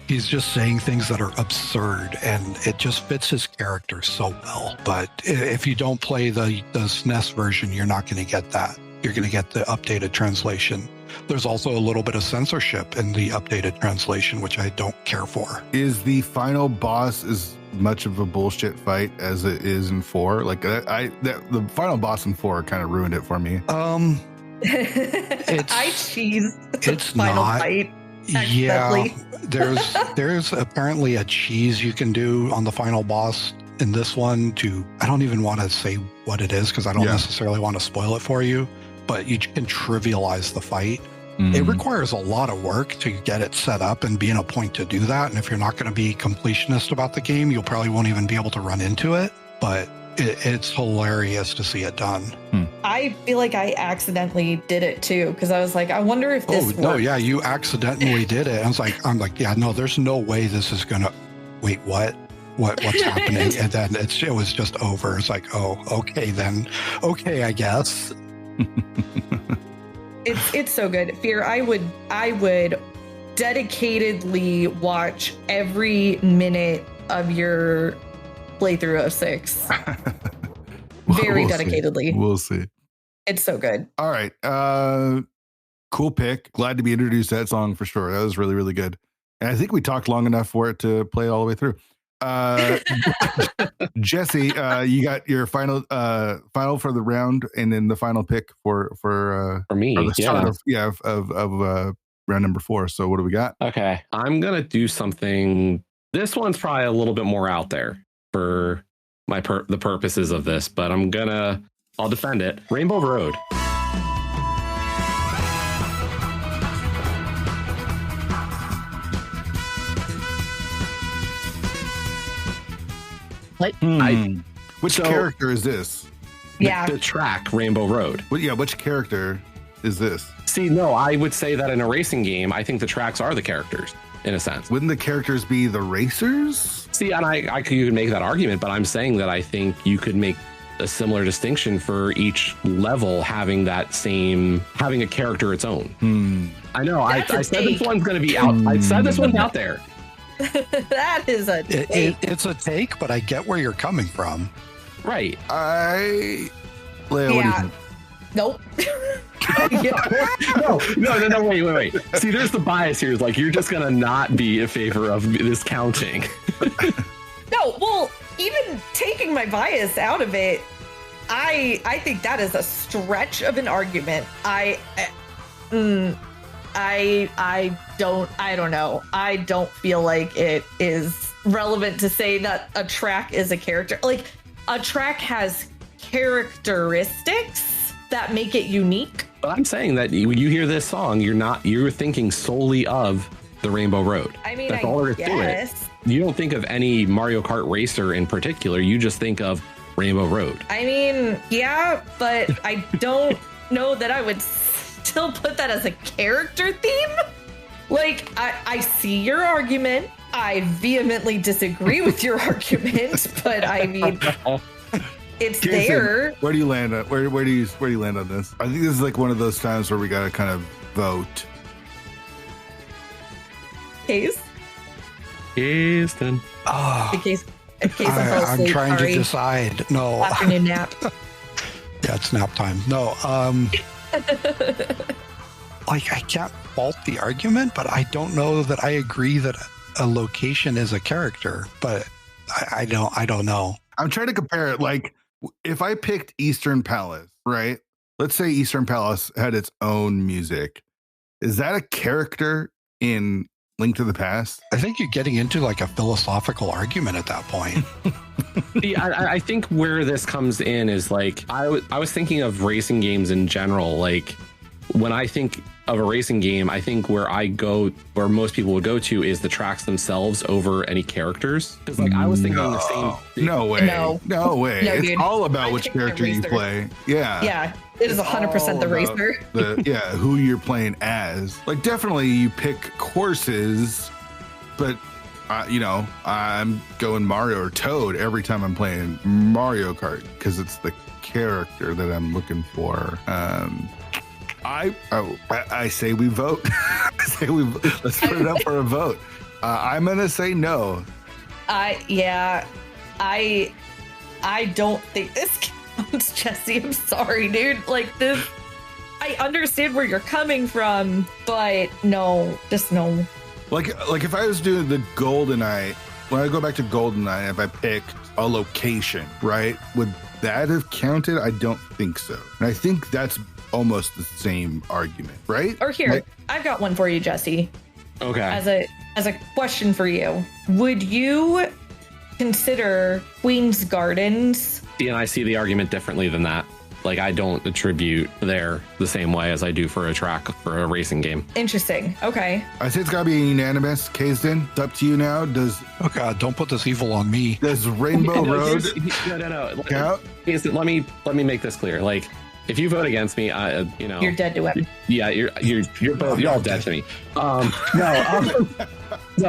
He's just saying things that are absurd, and it just fits his character so well. But if you don't play the SNES version, you're not going to get that. You're going to get the updated translation. There's also a little bit of censorship in the updated translation, which I don't care for. Is the final boss as much of a bullshit fight as it is in 4? Like the final boss in 4 kind of ruined it for me. I cheesed the it's final not. fight. Yeah, Accidentally. there's apparently a cheese you can do on the final boss in this one. I don't even want to say what it is because I don't Yeah. necessarily want to spoil it for you, but you can trivialize the fight. It requires a lot of work to get it set up and be in a point to do that. And if you're not going to be completionist about the game, you'll probably won't even be able to run into it. But it's hilarious to see it done. I feel like I accidentally did it too, because I was like, I wonder if this No, works. yeah, you accidentally did it. I'm like, yeah, no, there's no way this is gonna. Wait, what? What's happening? And then it was just over. It's like, oh, okay, then, okay, I guess. It's so good. Fear, I would dedicatedly watch every minute of your playthrough of 6. Very We'll see. dedicatedly. We'll see. It's so good. All right. Cool pick. Glad to be introduced to that song for sure. That was really, really good. And I think we talked long enough for it to play all the way through. Jesse, you got your final for the round, and then the final pick for me. the start of round number 4. So what do we got? Okay. I'm going to do something. This one's probably a little bit more out there for the purposes of this, but I'll defend it. Rainbow Road. Which character is this? Yeah. The track Rainbow Road. Well, yeah, which character is this? See, no, I would say that in a racing game, I think the tracks are the characters in a sense. Wouldn't the characters be the racers? See, and you could make that argument, but I'm saying that I think you could make a similar distinction for each level having a character its own. I know. I said this one's going to be out. I said this one's out there. That is a take. It's a take, but I get where you're coming from. Right. Leia, what do you think? Nope. No, wait. See, there's the bias here. It's like, you're just going to not be in favor of this counting. No, well, even taking my bias out of it, I think that is a stretch of an argument. I don't know. I don't feel like it is relevant to say that a track is a character. Like, a track has characteristics that make it unique. But I'm saying that when you hear this song, you're thinking solely of the Rainbow Road. I mean, that's all there is to it. You don't think of any Mario Kart racer in particular. You just think of Rainbow Road. I mean, yeah, but I don't know that I would still put that as a character theme. Like, I see your argument. I vehemently disagree with your argument, but I mean, it's Kaesden, there. Where do you land on where do you land on this? I think this is like one of those times where we gotta kind of vote. Case? Kaesden. I'm trying to decide. No. Afternoon nap. Yeah, it's nap time. No. Like, I can't fault the argument, but I don't know that I agree that a location is a character. But I don't know. I'm trying to compare it. Like, if I picked Eastern Palace, right? Let's say Eastern Palace had its own music. Is that a character in Link to the Past? I think you're getting into like a philosophical argument at that point. See, I think where this comes in is like, I was thinking of racing games in general. Like, when I think of a racing game, I think where most people would go to is the tracks themselves over any characters. Because like, I was thinking the same thing. No way. No way. No, it's dude. all about which character you play. Yeah. Yeah, it is 100% the racer. Who you're playing as. Like, definitely you pick courses, but I'm going Mario or Toad every time I'm playing Mario Kart because it's the character that I'm looking for. I say we vote. Let's put it up for a vote. I'm gonna say no. I don't think this counts, Jesse. I'm sorry, dude. Like, this, I understand where you're coming from, but no, just no. Like if I was doing the GoldenEye, when I go back to GoldenEye, if I picked a location, right, would that have counted? I don't think so. And I think that's almost the same argument, right? Or here, like, I've got one for you, Jesse. Okay. As a question for you, would you consider Queen's Gardens? And I see the argument differently than that. Like, I don't attribute there the same way as I do for a track for a racing game. Interesting. Okay. I say it's got to be unanimous. Kaesden, it's up to you now. Oh God, don't put this evil on me. Does Rainbow Road no. count? Kaesden, let me make this clear. Like, if you vote against me, you're dead to him. Yeah, you're all dead to me. No.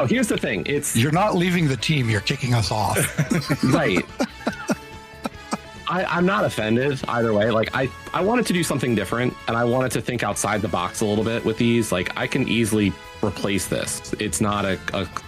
Here's the thing. You're not leaving the team. You're kicking us off. Right. I'm not offended either way. Like, I wanted to do something different, and I wanted to think outside the box a little bit with these. Like, I can easily replace this. It's not a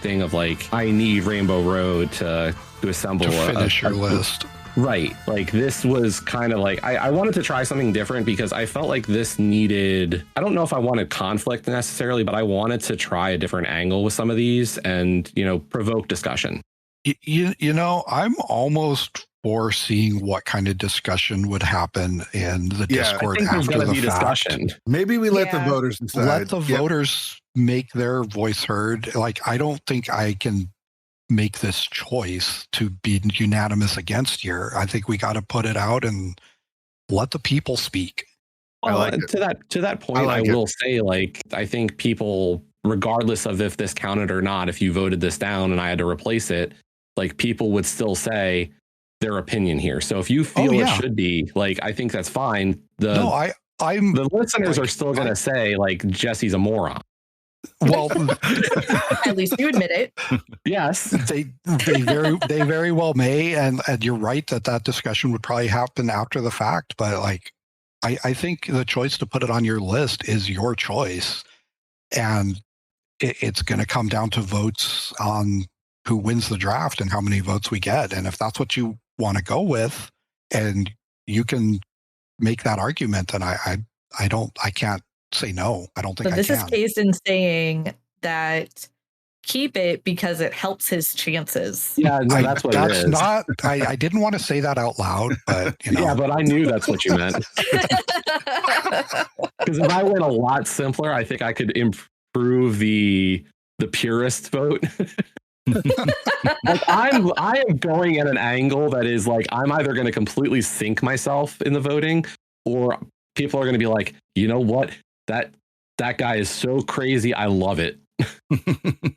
thing of like, I need Rainbow Road to assemble to finish your list. Right. Like, this was kind of like, I wanted to try something different because I felt like this needed, I don't know if I wanted conflict necessarily, but I wanted to try a different angle with some of these and, provoke discussion. I'm almost for seeing what kind of discussion would happen in the Discord after the fact. Discussion. Maybe we let the voters decide. Let the voters make their voice heard. Like, I don't think I can make this choice to be unanimous against here. I think we got to put it out and let the people speak. Well, to that point, I will say, like, I think people, regardless of if this counted or not, if you voted this down and I had to replace it, like, people would still say their opinion here. So if you feel it should be, like, I think that's fine. The listeners are still going to say, like, Jesse's a moron. Well, at least you admit it. Yes, they very well may, and you're right that discussion would probably happen after the fact. But like, I think the choice to put it on your list is your choice, and it's going to come down to votes on who wins the draft and how many votes we get. And if that's what you want to go with, and you can make that argument, then I can't say no. I don't think so this is Kaesden saying that keep it because it helps his chances. Yeah, no, that's what it is. Not. I didn't want to say that out loud, but you know. Yeah, but I knew that's what you meant. Because if I went a lot simpler, I think I could improve the purist vote. Like, I am going at an angle that is like, I'm either going to completely sink myself in the voting, or people are going to be like, you know what, that guy is so crazy, I love it.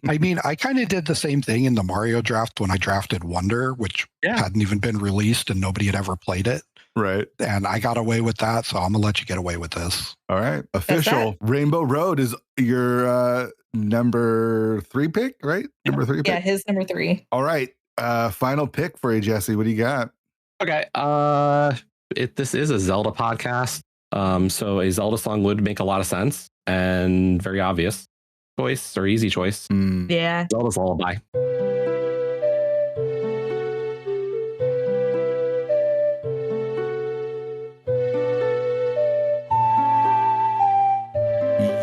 I mean, I kind of did the same thing in the Mario draft when I drafted Wonder, which hadn't even been released and nobody had ever played it. Right. And I got away with that, so I'm gonna let you get away with this. All right. Official. Rainbow Road is your number 3 pick, right? Number 3 pick? Yeah, his number 3. All right. Final pick for you, Jesse. What do you got? Okay. This is a Zelda podcast. So a Zelda song would make a lot of sense and very obvious choice, or easy choice. Yeah. Zelda's Lullaby.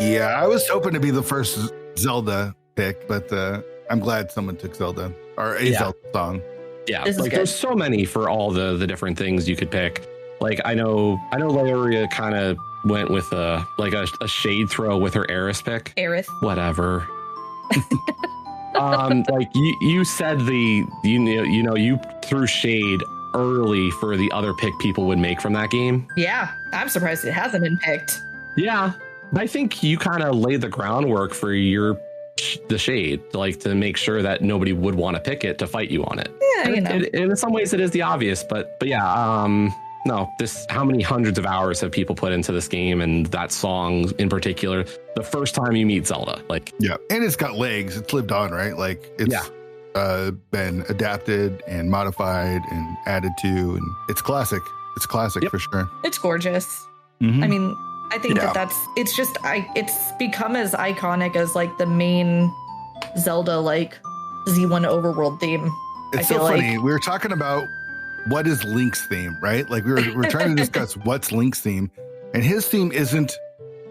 Yeah, I was hoping to be the first Zelda pick, but I'm glad someone took Zelda, or a Zelda song. Yeah, like there's so many for all the different things you could pick. Like I know Laoria kind of went with a shade throw with her Aerith pick. Aerith. Whatever. Like you said you threw shade early for the other pick people would make from that game. Yeah, I'm surprised it hasn't been picked. Yeah, I think you kind of laid the groundwork for the shade, like to make sure that nobody would want to pick it to fight you on it. Yeah, you know. In some ways it is the obvious, but yeah, no, how many hundreds of hours have people put into this game, and that song in particular, the first time you meet Zelda, like, yeah, and it's got legs, it's lived on, right? Like it's been adapted and modified and added to, and it's classic. It's classic for sure. It's gorgeous. Mm-hmm. I mean, I think it's become as iconic as like the main Zelda like Z1 overworld theme. It's so funny. We were talking about what is Link's theme, right? Like we're trying to discuss what's Link's theme, and his theme isn't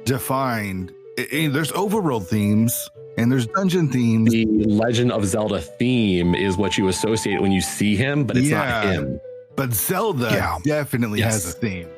defined. There's overworld themes and there's dungeon themes. The Legend of Zelda theme is what you associate when you see him, but it's not him. But Zelda definitely has a theme.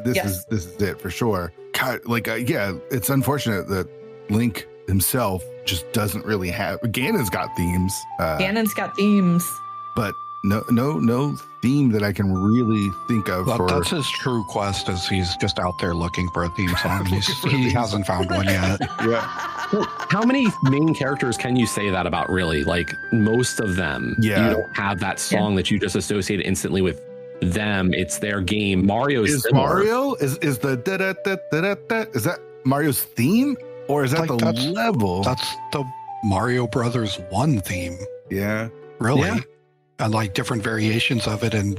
This is it for sure. God, it's unfortunate that Link himself just doesn't really have. Ganon's got themes. Ganon's got themes, but no theme that I can really think of. Well, that's his true quest, is he's just out there looking for a theme song. He hasn't found one yet. Yeah. Well, how many main characters can you say that about, really? Like most of them, you don't have that song that you just associate instantly with them. It's their game. Mario's similar. Mario is the da da da da da. Is that Mario's theme, or is that the level? That's the Mario Brothers 1 theme. Yeah, really. Yeah. And like different variations of it in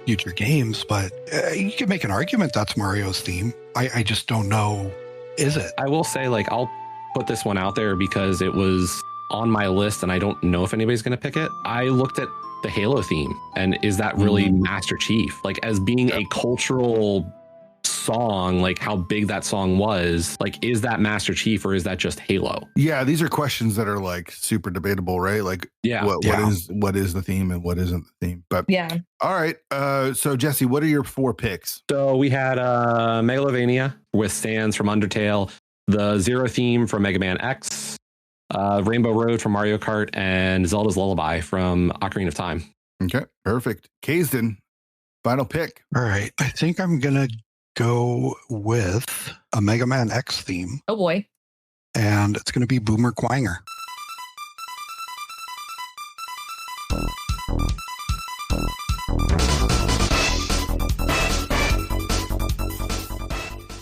future games, but you can make an argument that's Mario's theme. I just don't know. Is it? I will say, like, I'll put this one out there because it was on my list and I don't know if anybody's going to pick it. I looked at the Halo theme, and is that really Master Chief? Like, as being a cultural song, like how big that song was, like, is that Master Chief or is that just Halo? Yeah, these are questions that are like super debatable, right? Like, what is the theme and what isn't the theme? But all right. So Jesse, what are your 4 picks? So we had Megalovania with Sans from Undertale, the Zero theme from Mega Man X, Rainbow Road from Mario Kart and Zelda's Lullaby from Ocarina of Time. Okay, perfect. Kaesden, final pick. All right. I think I'm going to go with a Mega Man X theme. Oh boy. And it's going to be Boomer Quanger.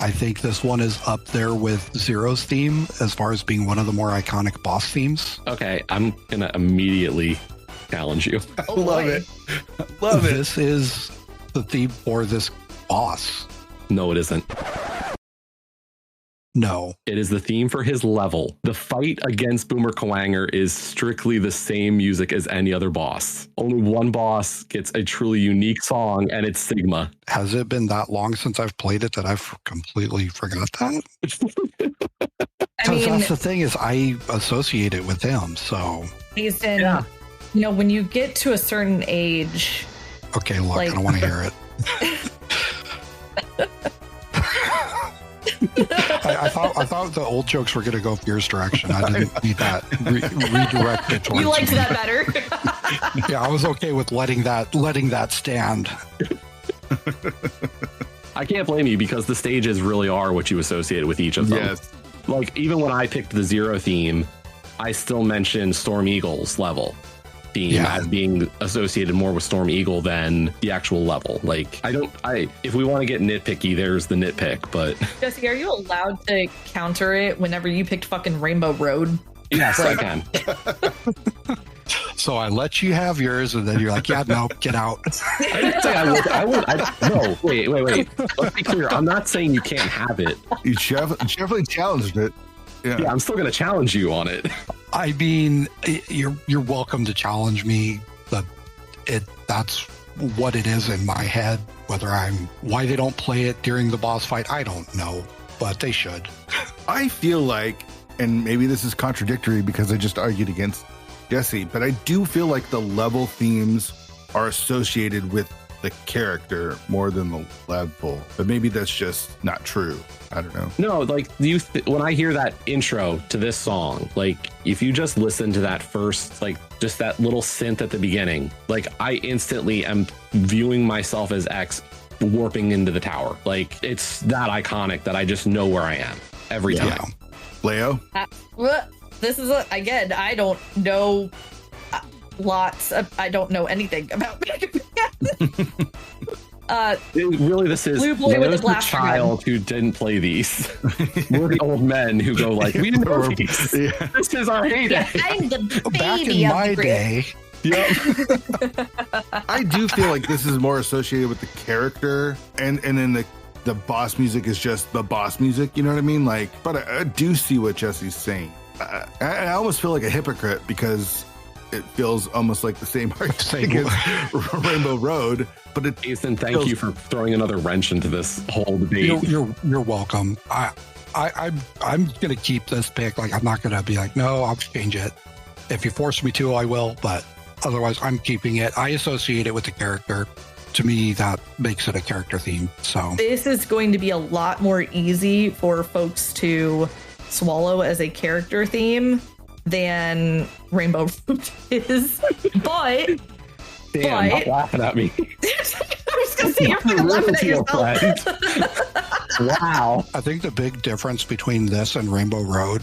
I think this one is up there with Zero's theme as far as being one of the more iconic boss themes. Okay, I'm going to immediately challenge you. Oh, Love boy. it. Love it. This is the theme for this boss. No, it isn't. No. It is the theme for his level. The fight against Boomer Kuwanger is strictly the same music as any other boss. Only one boss gets a truly unique song, and it's Sigma. Has it been that long since I've played it that I've completely forgot that? I mean, That's the thing is I associate it with him. So, Kaesden, Yeah. you know, when you get to a certain age, okay, look, Like- I don't want to hear it. I thought the old jokes were going to go Fear's direction. I didn't need that redirected towards you liked me. that better. Yeah, I was okay with letting that stand. I can't blame you because the stages really are what you associated with each of them. Yes. Like, even when I picked the Zero theme, I still mentioned Storm Eagle's level theme Yeah. as being associated more with Storm Eagle than the actual level. Like, if we want to get nitpicky, there's the nitpick, but Jesse, are you allowed to counter it whenever you picked fucking Rainbow Road? yes, I can. So I let you have yours, and then you're like, yeah, no, get out. I didn't say no, wait. Let's be clear. I'm not saying you can't have it. You definitely challenged it. Yeah, I'm still going to challenge you on it. I mean, you're welcome to challenge me, but that's what it is in my head. Why they don't play it during the boss fight, I don't know, but they should. I feel like, and maybe this is contradictory because I just argued against Jesse, but I do feel like the level themes are associated with the character more than the level. But maybe that's just not true. I don't know. No, like when I hear that intro to this song, like if you just listen to that first, like just that little synth at the beginning, like I instantly am viewing myself as X warping into the tower. Like it's that iconic that I just know where I am every time. Yeah. Leo? This is again, I don't know I don't know anything about Mega Man. Really, this is Blue Boy with there's a blaster gun. child who didn't play these. We're the old men who go like, we know these. Yeah. This is our heyday. I'm the baby Back in of my the group. day, I do feel like this is more associated with the character, and then the boss music is just the boss music. You know what I mean? Like, but I do see what Jesse's saying. I almost feel like a hypocrite because it feels almost like the same argument as Rainbow Road, but it Ethan, thank you for throwing another wrench into this whole debate. you're welcome. I'm gonna keep this pick. Like I'm not gonna be like, no, I'll change it. If you force me to, I will. But otherwise, I'm keeping it. I associate it with the character. To me, that makes it a character theme. So This is going to be a lot more easy for folks to swallow as a character theme than Rainbow Road is. But Damn, not laughing at me. I was gonna say you're fucking laughing at yourself. Wow. I think the big difference between this and Rainbow Road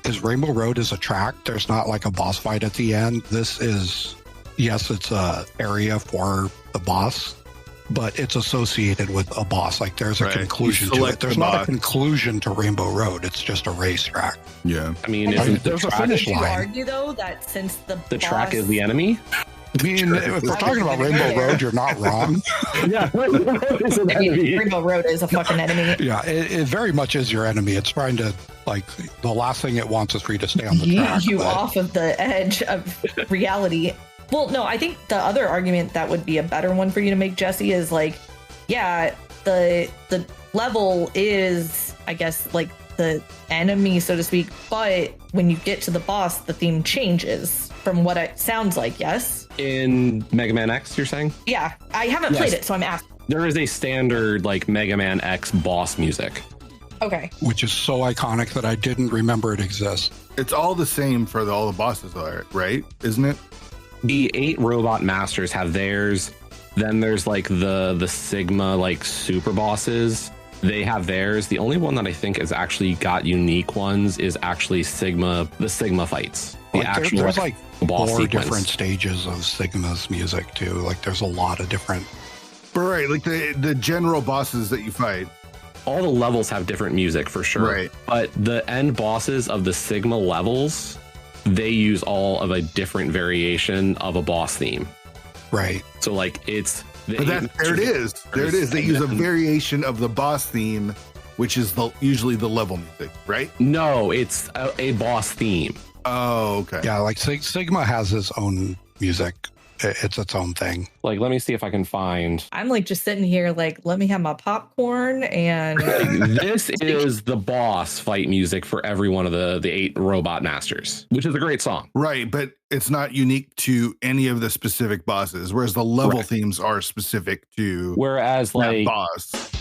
is a track. There's not like a boss fight at the end. This is, yes, it's a area for the boss, but it's associated with a boss. Like there's a Right. conclusion You to select it. There's the not a boss. conclusion to Rainbow Road. It's just a racetrack. yeah. I mean, And isn't the there's a track, finish Would you line. argue though that since the track boss- is the enemy? I mean, if we're talking about Rainbow Road, you're not wrong. Yeah, it's an I mean, enemy. Rainbow Road is a fucking enemy. Yeah, it very much is your enemy. It's trying to, like, the last thing it wants is for you to stay on the Yeet track. you but- off of the edge of reality. Well, no, I think the other argument that would be a better one for you to make, Jesse, is like, yeah, the level is, I guess, like the enemy, so to speak. But when you get to the boss, the theme changes from what it sounds like. Yes. In Mega Man X, you're saying? Yeah, I haven't Yes. played it, so I'm asking. There is a standard like Mega Man X boss music. Okay. which is so iconic that I didn't remember it exists. It's all the same for all the bosses, right? Isn't it? The 8 robot masters have theirs. Then there's like the Sigma like super bosses. They have theirs. The only one that I think has actually got unique ones is actually Sigma, the Sigma fights. The actual there's like boss 4 sequence. different stages of Sigma's music too. Like there's a lot of different. But right, like the general bosses that you fight. All the levels have different music for sure. Right. But the end bosses of the Sigma levels, they use all of a different variation of a boss theme. Right. So like it's But there it is. There it is. They use a variation of the boss theme, which is usually the level music, right? No, it's a boss theme. Oh, okay. Yeah, like Sigma has its own music. It's its own thing. Like, let me see if I can find. I'm like just sitting here, like, let me have my popcorn and This is the boss fight music for every one of the 8 robot masters, which is a great song. Right, but it's not unique to any of the specific bosses, whereas the level Right. themes are specific to Whereas, that like, boss.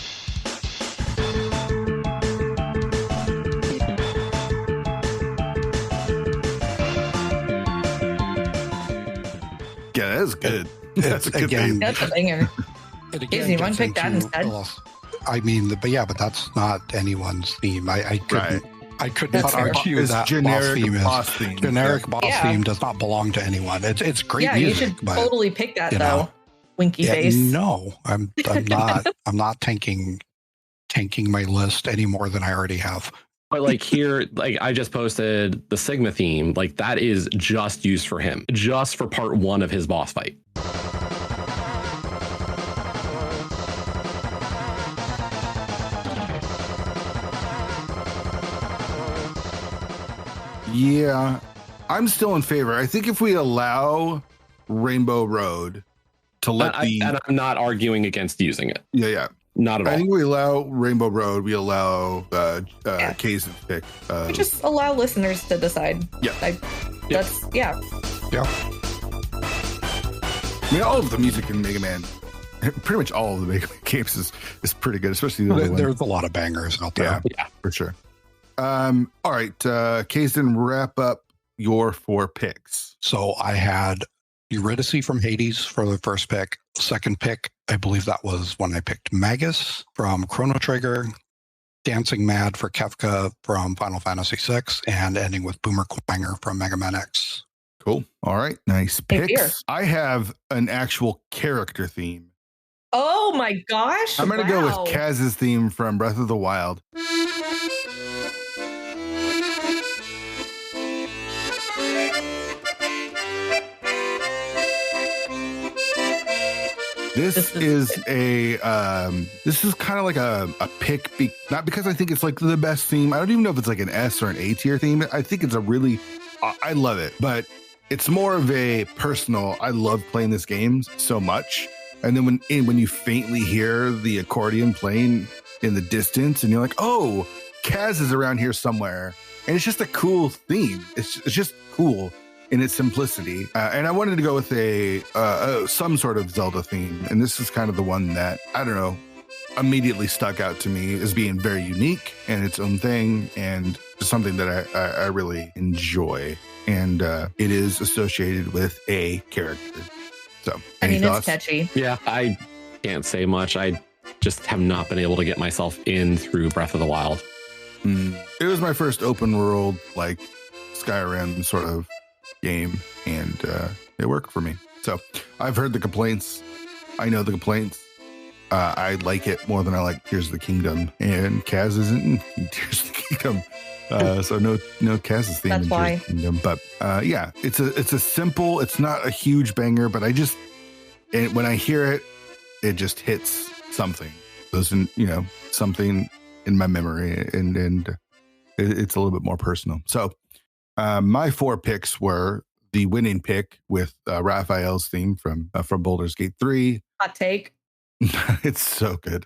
Yeah, that's good. That's a good again, theme. that's a banger. It again Casey, you want to gets pick that into instead? I mean, but that's not anyone's theme. I couldn't. Right. I couldn't That's fair. argue It's that generic boss theme. generic boss Yeah. theme does not belong to anyone. It's great Yeah, music, you should but totally pick that you though. know, Winky yeah, face. no, I'm not. I'm not tanking my list any more than I already have. but like here, like I just posted the Sigma theme. Like that is just used for him, just for part 1 of his boss fight. Yeah, I'm still in favor. I think if we allow Rainbow Road to let And I'm not arguing against using it. yeah. Not at all. I think we allow Rainbow Road. We allow Kaesden pick. We just allow listeners to decide. Yeah. That's yeah. Yeah, I mean, all of the music in Mega Man, pretty much all of the Mega Man games is pretty good, especially the other one. there's a lot of bangers out there. Yeah, for sure. All right, Kaesden, wrap up your 4 picks. So I had Eurydice from Hades for the first pick. Second pick, I believe that was when I picked Magus from Chrono Trigger, Dancing Mad for Kefka from Final Fantasy VI, and ending with Boomer Quanger from Mega Man X. Cool. All right, nice Hey, picks. here. I have an actual character theme. Oh my gosh. I'm going to go wow. with Kaz's theme from Breath of the Wild. This is kind of like a pick, not because I think it's like the best theme. I don't even know if it's like an S or an A tier theme. I think it's I love it, but it's more of a personal. I love playing this game so much, and then when you faintly hear the accordion playing in the distance, and you're like, oh, Kaz is around here somewhere, and it's just a cool theme. It's just cool in its simplicity, and I wanted to go with some sort of Zelda theme, and this is kind of the one that I don't know immediately stuck out to me as being very unique and its own thing, and something that I really enjoy, and it is associated with a character. So, I mean, thoughts? it's catchy. Yeah, I can't say much. I just have not been able to get myself in through Breath of the Wild. It was my first open world, like Skyrim sort of game, and it worked for me. So I've heard the complaints. I know the complaints. I like it more than I like Tears of the Kingdom, and Kaz isn't in Tears of the Kingdom. So no Kaz's theme That's in why. Tears of the Kingdom. But yeah, it's a simple, it's not a huge banger, but when I hear it, it just hits something. Doesn't, something in my memory, and it's a little bit more personal. So my 4 picks were the winning pick with Raphael's theme from Baldur's Gate 3. Hot take. It's so good.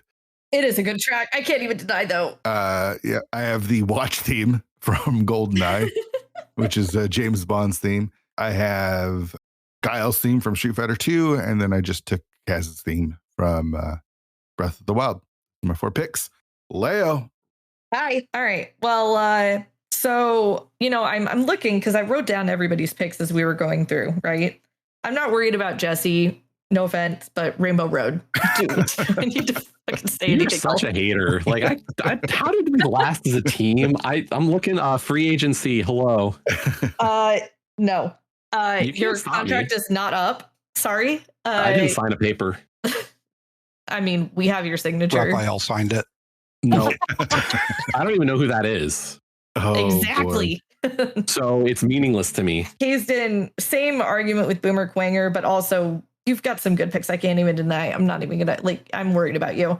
It is a good track. I can't even deny though. Yeah, I have the watch theme from GoldenEye, which is James Bond's theme. I have Guile's theme from Street Fighter 2, and then I just took Kaz's theme from Breath of the Wild. My 4 picks. Leo, Hi. All right. Well, so, I'm looking because I wrote down everybody's picks as we were going through, right? I'm not worried about Jesse. No offense, but Rainbow Road. Dude, I need to fucking say You're anything such else. a hater. Like, how did we last as a team? I'm looking free agency. Hello. No. You Your can't stop contract me. is not up. Sorry. I didn't sign a paper. I mean, we have your signature. Raphael signed it. No, I don't even know who that is. Oh, Exactly. So it's meaningless to me. Kaesden, same argument with Boomer Quanger, but also you've got some good picks. I can't even deny. I'm not even gonna I'm worried about you.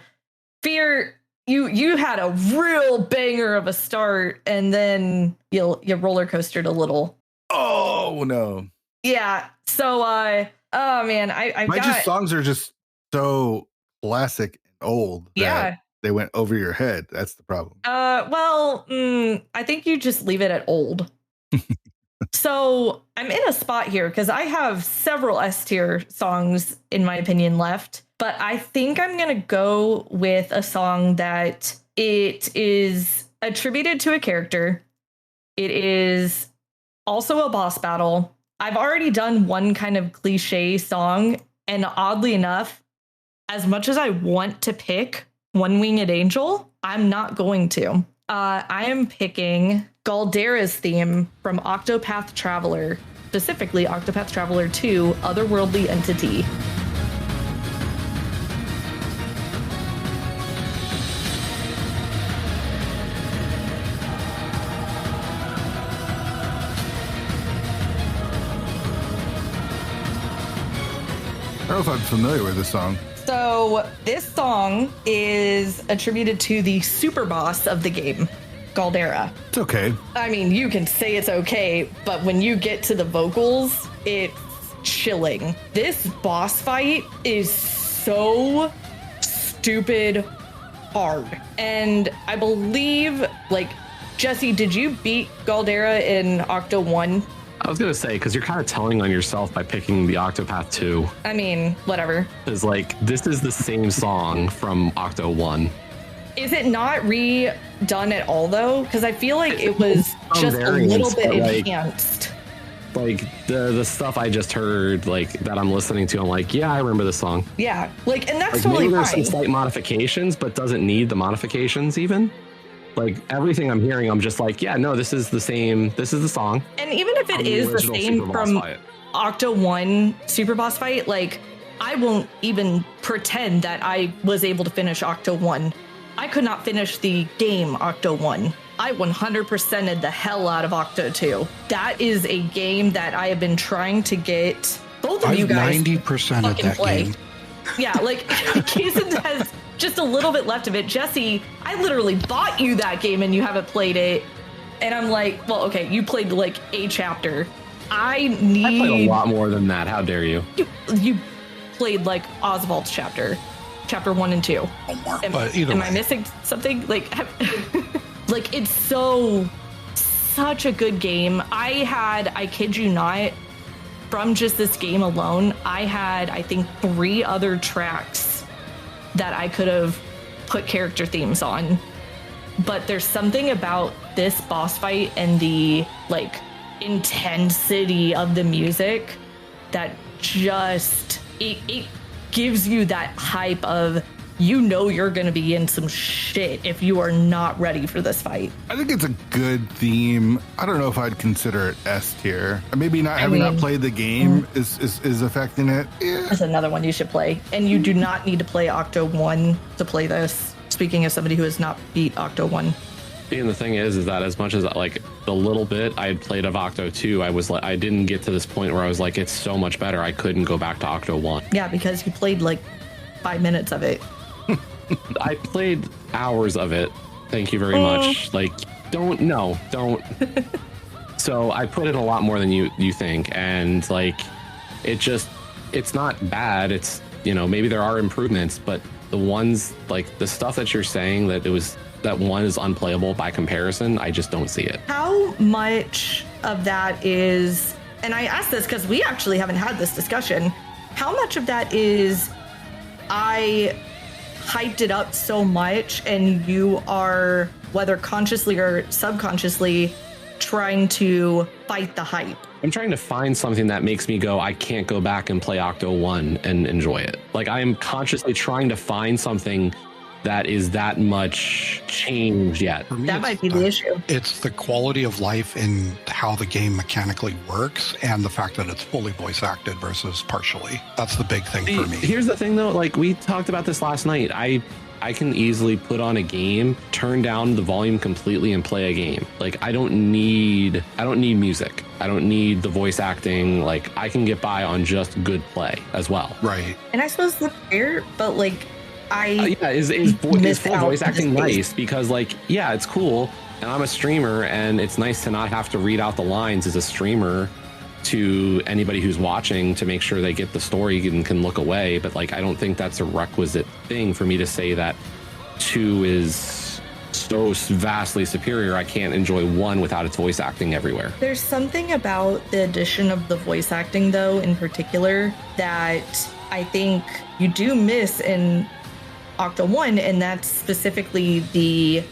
Fear, you had a real banger of a start, and then you roller coastered a little. Oh no. Yeah. So oh man, songs are just so classic and old. Yeah. They went over your head. That's the problem. Well, I think you just leave it at old. So I'm in a spot here because I have several S tier songs, in my opinion, left. But I think I'm going to go with a song that it is attributed to a character. It is also a boss battle. I've already done one kind of cliche song. And oddly enough, as much as I want to pick One Winged Angel, I'm not going to. I am picking Galdera's theme from Octopath Traveler, specifically Octopath Traveler 2, Otherworldly Entity. I don't know if I'm familiar with this song. So this song is attributed to the super boss of the game, Galdera. It's okay. I mean, you can say it's okay, but when you get to the vocals, it's chilling. This boss fight is so stupid hard. And I believe, Jesse, did you beat Galdera in Octo 1? I was going to say, because you're kind of telling on yourself by picking the Octopath 2. I mean, whatever. Is this is the same song from Octo 1. Is it not redone at all, though? Because I feel like it was just a little bit enhanced. The stuff I just heard, that I'm listening to, I'm like, yeah, I remember this song. Yeah, and that's totally maybe there's fine. some slight modifications, but doesn't need the modifications even. Everything I'm hearing, I'm just like, yeah, no, this is the same. This is the song. And even if it is the same from Octo 1 Super Boss Fight, I won't even pretend that I was able to finish Octo 1. I could not finish the game Octo 1. I 100%ed the hell out of Octo 2. That is a game that I have been trying to get both of you guys 90% of that play. game. Yeah, Kaesden has just a little bit left of it. Jesse, I literally bought you that game and you haven't played it. And I'm like, well, okay, you played a chapter. I played a lot more than that. How dare you? You played Oswald's chapter 1 and 2. Am I missing something? It's such a good game. I kid you not, from just this game alone, I had, I think, 3 other tracks that I could have put character themes on. But there's something about this boss fight and the intensity of the music that just it gives you that hype of, you're going to be in some shit if you are not ready for this fight. I think it's a good theme. I don't know if I'd consider it S tier. Maybe not having not played the game is affecting it. Yeah. That's another one you should play. And you do not need to play Octo 1 to play this. Speaking of somebody who has not beat Octo 1. And the thing is that as much as the little bit I had played of Octo 2, I didn't get to this point where I was like, it's so much better. I couldn't go back to Octo 1. Yeah, because you played 5 minutes of it. I played hours of it. Thank you very much. Don't. So I put in a lot more than you think. And it's not bad. It's, maybe there are improvements, but the ones the stuff that you're saying that one is unplayable by comparison, I just don't see it. How much of that is, and I ask this because we actually haven't had this discussion, how much of that is I hyped it up so much, and you are, whether consciously or subconsciously, trying to fight the hype. I'm trying to find something that makes me go, I can't go back and play Octo 1 and enjoy it. Like, I am consciously trying to find something that is that much change yet. For me, That might be the issue. It's the quality of life and how the game mechanically works, and the fact that it's fully voice acted versus partially. That's the big thing for me. Here's the thing, though. Like, we talked about this last night. I can easily put on a game, turn down the volume completely, and play a game. Like, I don't need music. I don't need the voice acting. Like, I can get by on just good play as well. Right. And I suppose that's fair, but like, is full voice acting space. nice? Because, like, yeah, it's cool, and I'm a streamer, and it's nice to not have to read out the lines as a streamer to anybody who's watching to make sure they get the story and can look away. But, like, I don't think that's a requisite thing for me to say that 2 is so vastly superior. I can't enjoy 1 without its voice acting everywhere. There's something about the addition of the voice acting, though, in particular, that I think you do miss in Octo 1, and that's specifically the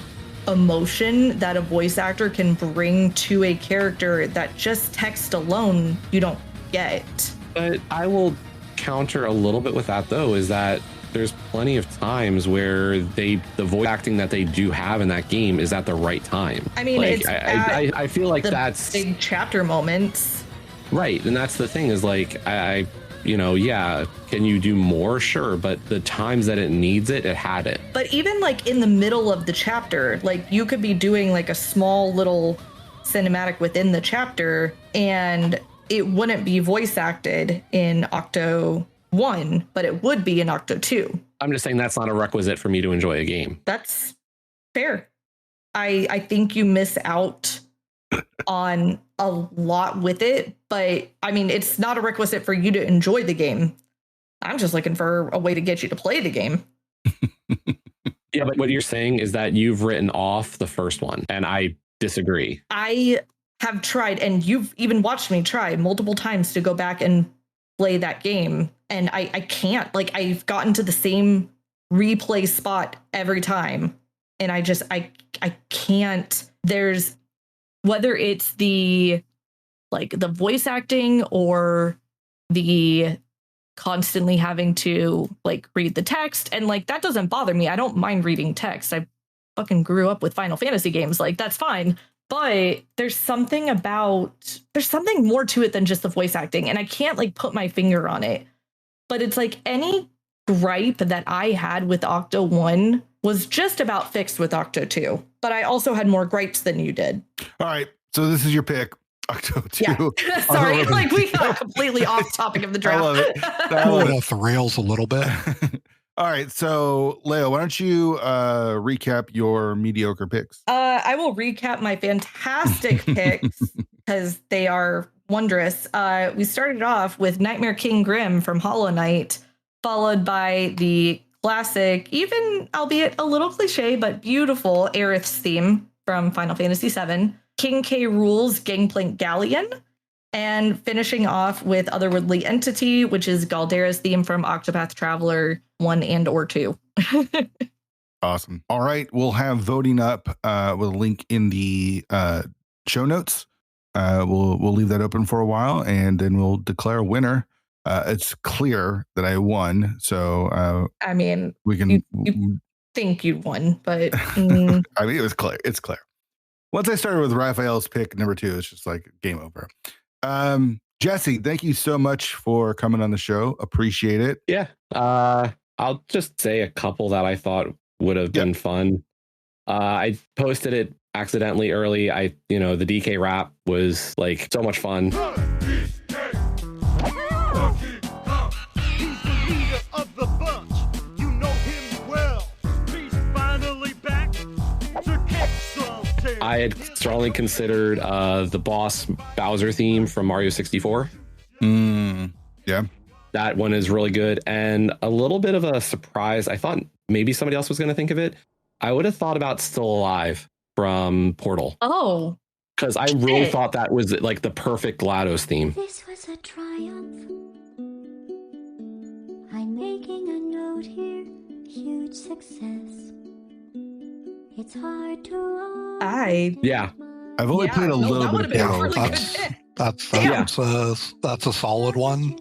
emotion that a voice actor can bring to a character that just text alone you don't get. But I will counter a little bit with that, though, is that there's plenty of times where the voice acting that they do have in that game is at the right time. I mean, like, it's I feel like the that's big chapter moments. right. And that's the thing is, like, yeah, can you do more? Sure. But the times that it needs it, it had it. But even like in the middle of the chapter, like you could be doing like a small little cinematic within the chapter and it wouldn't be voice acted in Octo 1, but it would be in Octo 2. I'm just saying that's not a requisite for me to enjoy a game. That's fair. I think you miss out on a lot with it, but I mean, it's not a requisite for you to enjoy the game. I'm just looking for a way to get you to play the game. Yeah, but what you're saying is that you've written off the first one, and I disagree. I have tried, and you've even watched me try multiple times to go back and play that game, and I can't. Like, I've gotten to the same replay spot every time, and I can't. There's, whether it's the voice acting or the constantly having to like read the text, and like that doesn't bother me. I don't mind reading text. I fucking grew up with Final Fantasy games, like that's fine. But there's something more to it than just the voice acting, and I can't like put my finger on it. But it's like any gripe that I had with Octo 1 was just about fixed with Octo 2. But I also had more gripes than you did. All right. So this is your pick, Octo 2. Yeah. Sorry, like we got completely off topic of the draft. I love it. Pulling off the rails a little bit. All right. So, Leo, why don't you recap your mediocre picks? I will recap my fantastic picks because they are wondrous. We started off with Nightmare King Grimm from Hollow Knight, followed by the classic, even albeit a little cliche, but beautiful Aerith's theme from Final Fantasy VII, King K. Rool's Gangplank Galleon, and finishing off with Otherworldly Entity, which is Galdera's theme from Octopath Traveler 1 and or 2. Awesome. All right. We'll have voting up with a link in the show notes. We'll leave that open for a while, and then we'll declare a winner. It's clear that I won, so I mean, we can you think you won, but I mean, it was clear. It's clear. Once I started with Raphael's pick number 2, it's just like game over. Jesse, thank you so much for coming on the show. Appreciate it. Yeah. I'll just say a couple that I thought would have been fun. I posted it accidentally early. The DK rap was like so much fun. I had strongly considered the boss Bowser theme from Mario 64. Yeah. That one is really good. And a little bit of a surprise. I thought maybe somebody else was going to think of it. I would have thought about Still Alive from Portal. Oh. Because I really thought that was like the perfect GLaDOS theme. This was a triumph. I'm making a note here. You reach success. It's hard to Yeah. I've only played a little that bit would of have been a Portal. really good pick. That's a solid one.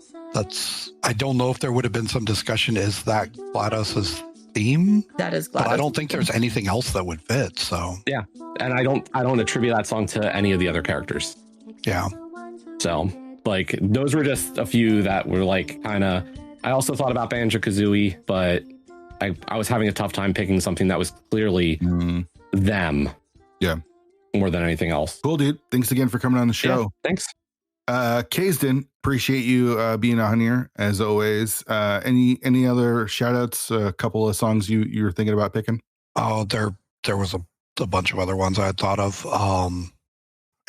I don't know if there would have been some discussion. Is that GLaDOS's theme? That is But GLaDOS. I don't think there's anything else that would fit. So Yeah. And I don't attribute that song to any of the other characters. yeah. So like those were just a few that were like kind of. I also thought about Banjo-Kazooie, but I was having a tough time picking something that was clearly them. Yeah. More than anything else. Cool, dude. Thanks again for coming on the show. Yeah, thanks. Kaesden, appreciate you being on here as always. Any other shout outs? A couple of songs you were thinking about picking? Oh, there was a bunch of other ones I had thought of.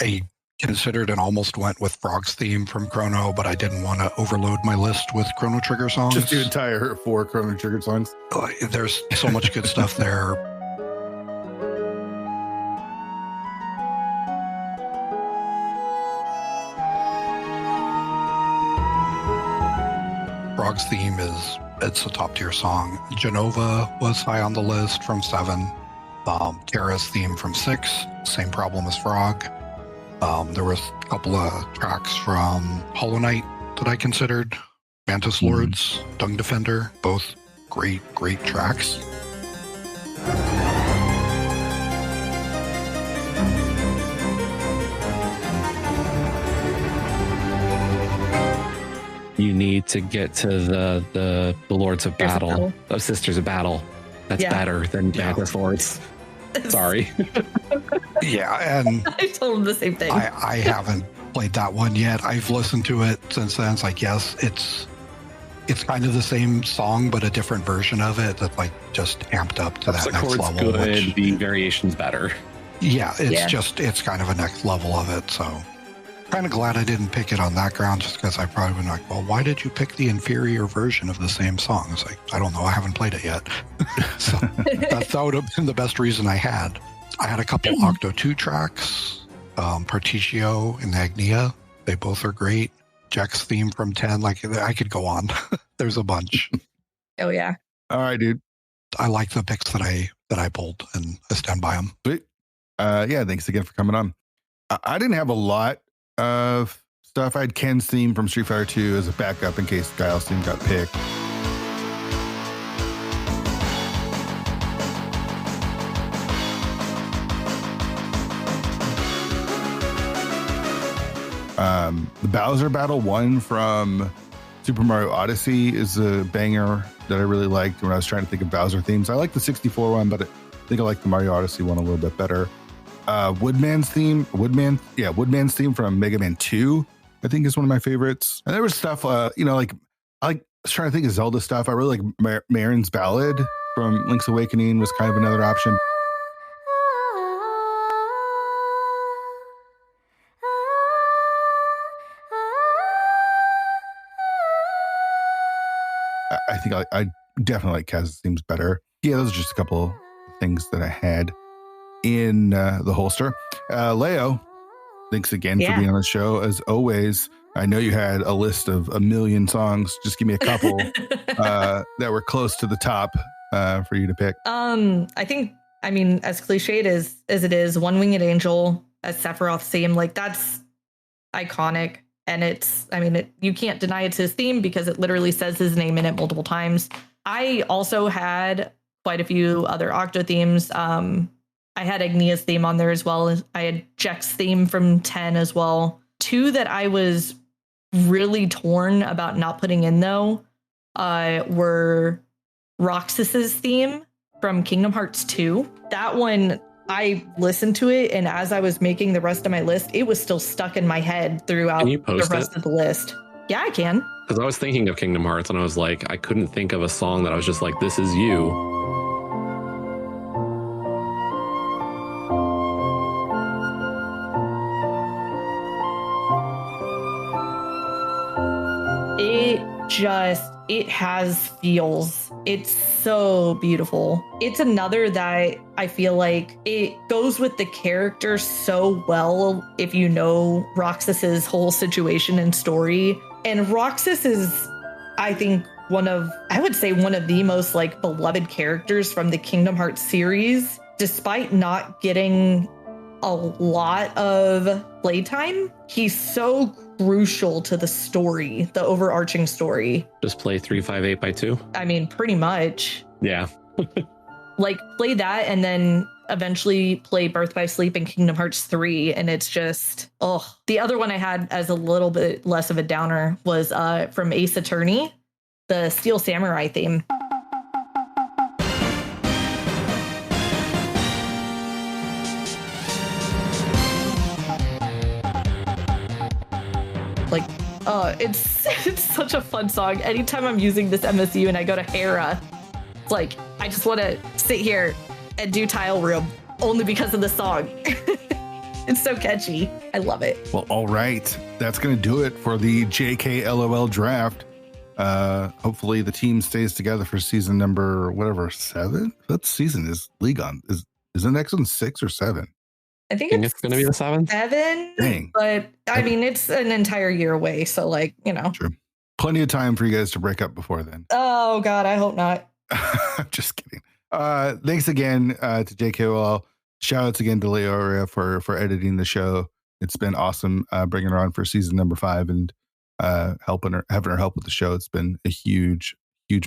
I considered and almost went with Frog's theme from Chrono, but I didn't want to overload my list with Chrono Trigger songs. Just the entire 4 Chrono Trigger songs. There's so much good stuff there. Frog's theme it's a top tier song. Genova was high on the list from 7. Terra's theme from 6, same problem as Frog. There was a couple of tracks from Hollow Knight that I considered. Mantis Lords, Dung Defender, both great tracks. You need to get to the Lords of Battle. Those Sisters of Battle. That's better than Mantis Lords. Sorry. Yeah, and I told him the same thing. I haven't played that one yet. I've listened to it since then. It's like, yes, it's kind of the same song, but a different version of it that's like just amped up to that next level. Good. The variation's better. Yeah, it's kind of a next level of it. So kind of glad I didn't pick it on that ground, just because I probably would be like, well, why did you pick the inferior version of the same song? It's like, I don't know. I haven't played it yet. So that would have been the best reason I had. I had a couple Octo 2 tracks, Particio and Agnia. They both are great. Jack's theme from 10, like I could go on. There's a bunch. Oh yeah. All right, dude. I like the picks that I pulled, and I stand by them. Sweet. Yeah, thanks again for coming on. I didn't have a lot of stuff. I had Ken's theme from Street Fighter 2 as a backup in case Guile's theme got picked. The Bowser Battle 1 from Super Mario Odyssey is a banger that I really liked when I was trying to think of Bowser themes. I like the 64 one, but I think I like the Mario Odyssey one a little bit better. Woodman's theme from Mega Man 2, I think is one of my favorites. And there was stuff, I was trying to think of Zelda stuff. I really like Marin's Ballad from Link's Awakening was kind of another option. I think I definitely like Kaz's themes better. Yeah, those are just a couple of things that I had in the holster. Leo, thanks again for being on the show. As always, I know you had a list of a million songs. Just give me a couple that were close to the top for you to pick. I think, as cliched as it is, One Winged Angel as Sephiroth's theme, like that's iconic. And you can't deny it's his theme because it literally says his name in it multiple times. I also had quite a few other Octo themes. I had Agnia's theme on there as well. I had Jack's theme from 10 as well. 2 that I was really torn about not putting in, though, were Roxas's theme from Kingdom Hearts 2. That one, I listened to it, and as I was making the rest of my list, it was still stuck in my head throughout the rest of the list. Yeah, I can. Because I was thinking of Kingdom Hearts, and I was like, I couldn't think of a song that I was just like, this is you. It has feels. It's so beautiful. It's another that I feel like it goes with the character so well if you know Roxas's whole situation and story. And Roxas is, I think, I would say one of the most like beloved characters from the Kingdom Hearts series, despite not getting a lot of playtime. He's so crucial to the story, the overarching story. Just play 358x2. I mean, pretty much. Yeah. Like play that and then eventually play Birth by Sleep and Kingdom Hearts 3. And it's just, the other one I had as a little bit less of a downer was from Ace Attorney, the Steel Samurai theme. Like, it's such a fun song. Anytime I'm using this MSU and I go to Hera, it's like, I just want to sit here and do Tile Room only because of the song. It's so catchy. I love it. Well, all right. That's going to do it for the JKLoL draft. Hopefully the team stays together for season number, 7. What season is League on? Is the next one 6 or 7? I think it's going to be the 7th. 7. Dang. But I mean, it's an entire year away. So like, True. Plenty of time for you guys to break up before then. Oh God, I hope not. I'm just kidding. Thanks again to JKLoL. Shout outs again to Laoria for editing the show. It's been awesome bringing her on for season number 5 and having her help with the show. It's been a huge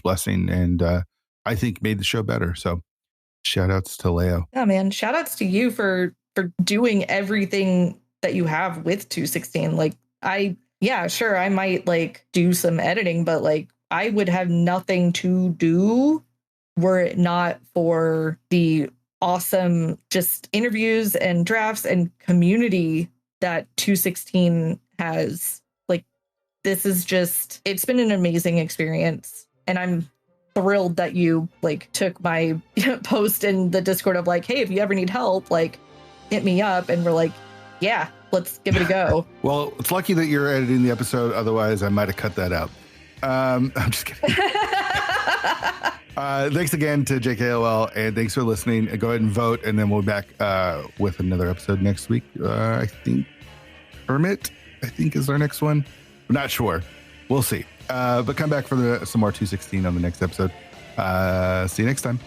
blessing, and I think made the show better. So shout outs to Leo. Yeah, man. Shout outs to you for doing everything that you have with 216. Like I might like do some editing, but like I would have nothing to do were it not for the awesome just interviews and drafts and community that 216 has. Like, this is just, it's been an amazing experience. And I'm thrilled that you like took my post in the Discord of like, hey, if you ever need help, like hit me up. And we're like, yeah, let's give it a go. Well, it's lucky that you're editing the episode. Otherwise I might have cut that out. I'm just kidding. Thanks again to JKLoL, and thanks for listening. Go ahead and vote, and then we'll be back with another episode next week. I think Hermit, is our next one. I'm not sure. We'll see. But come back for some more 216 on the next episode. See you next time.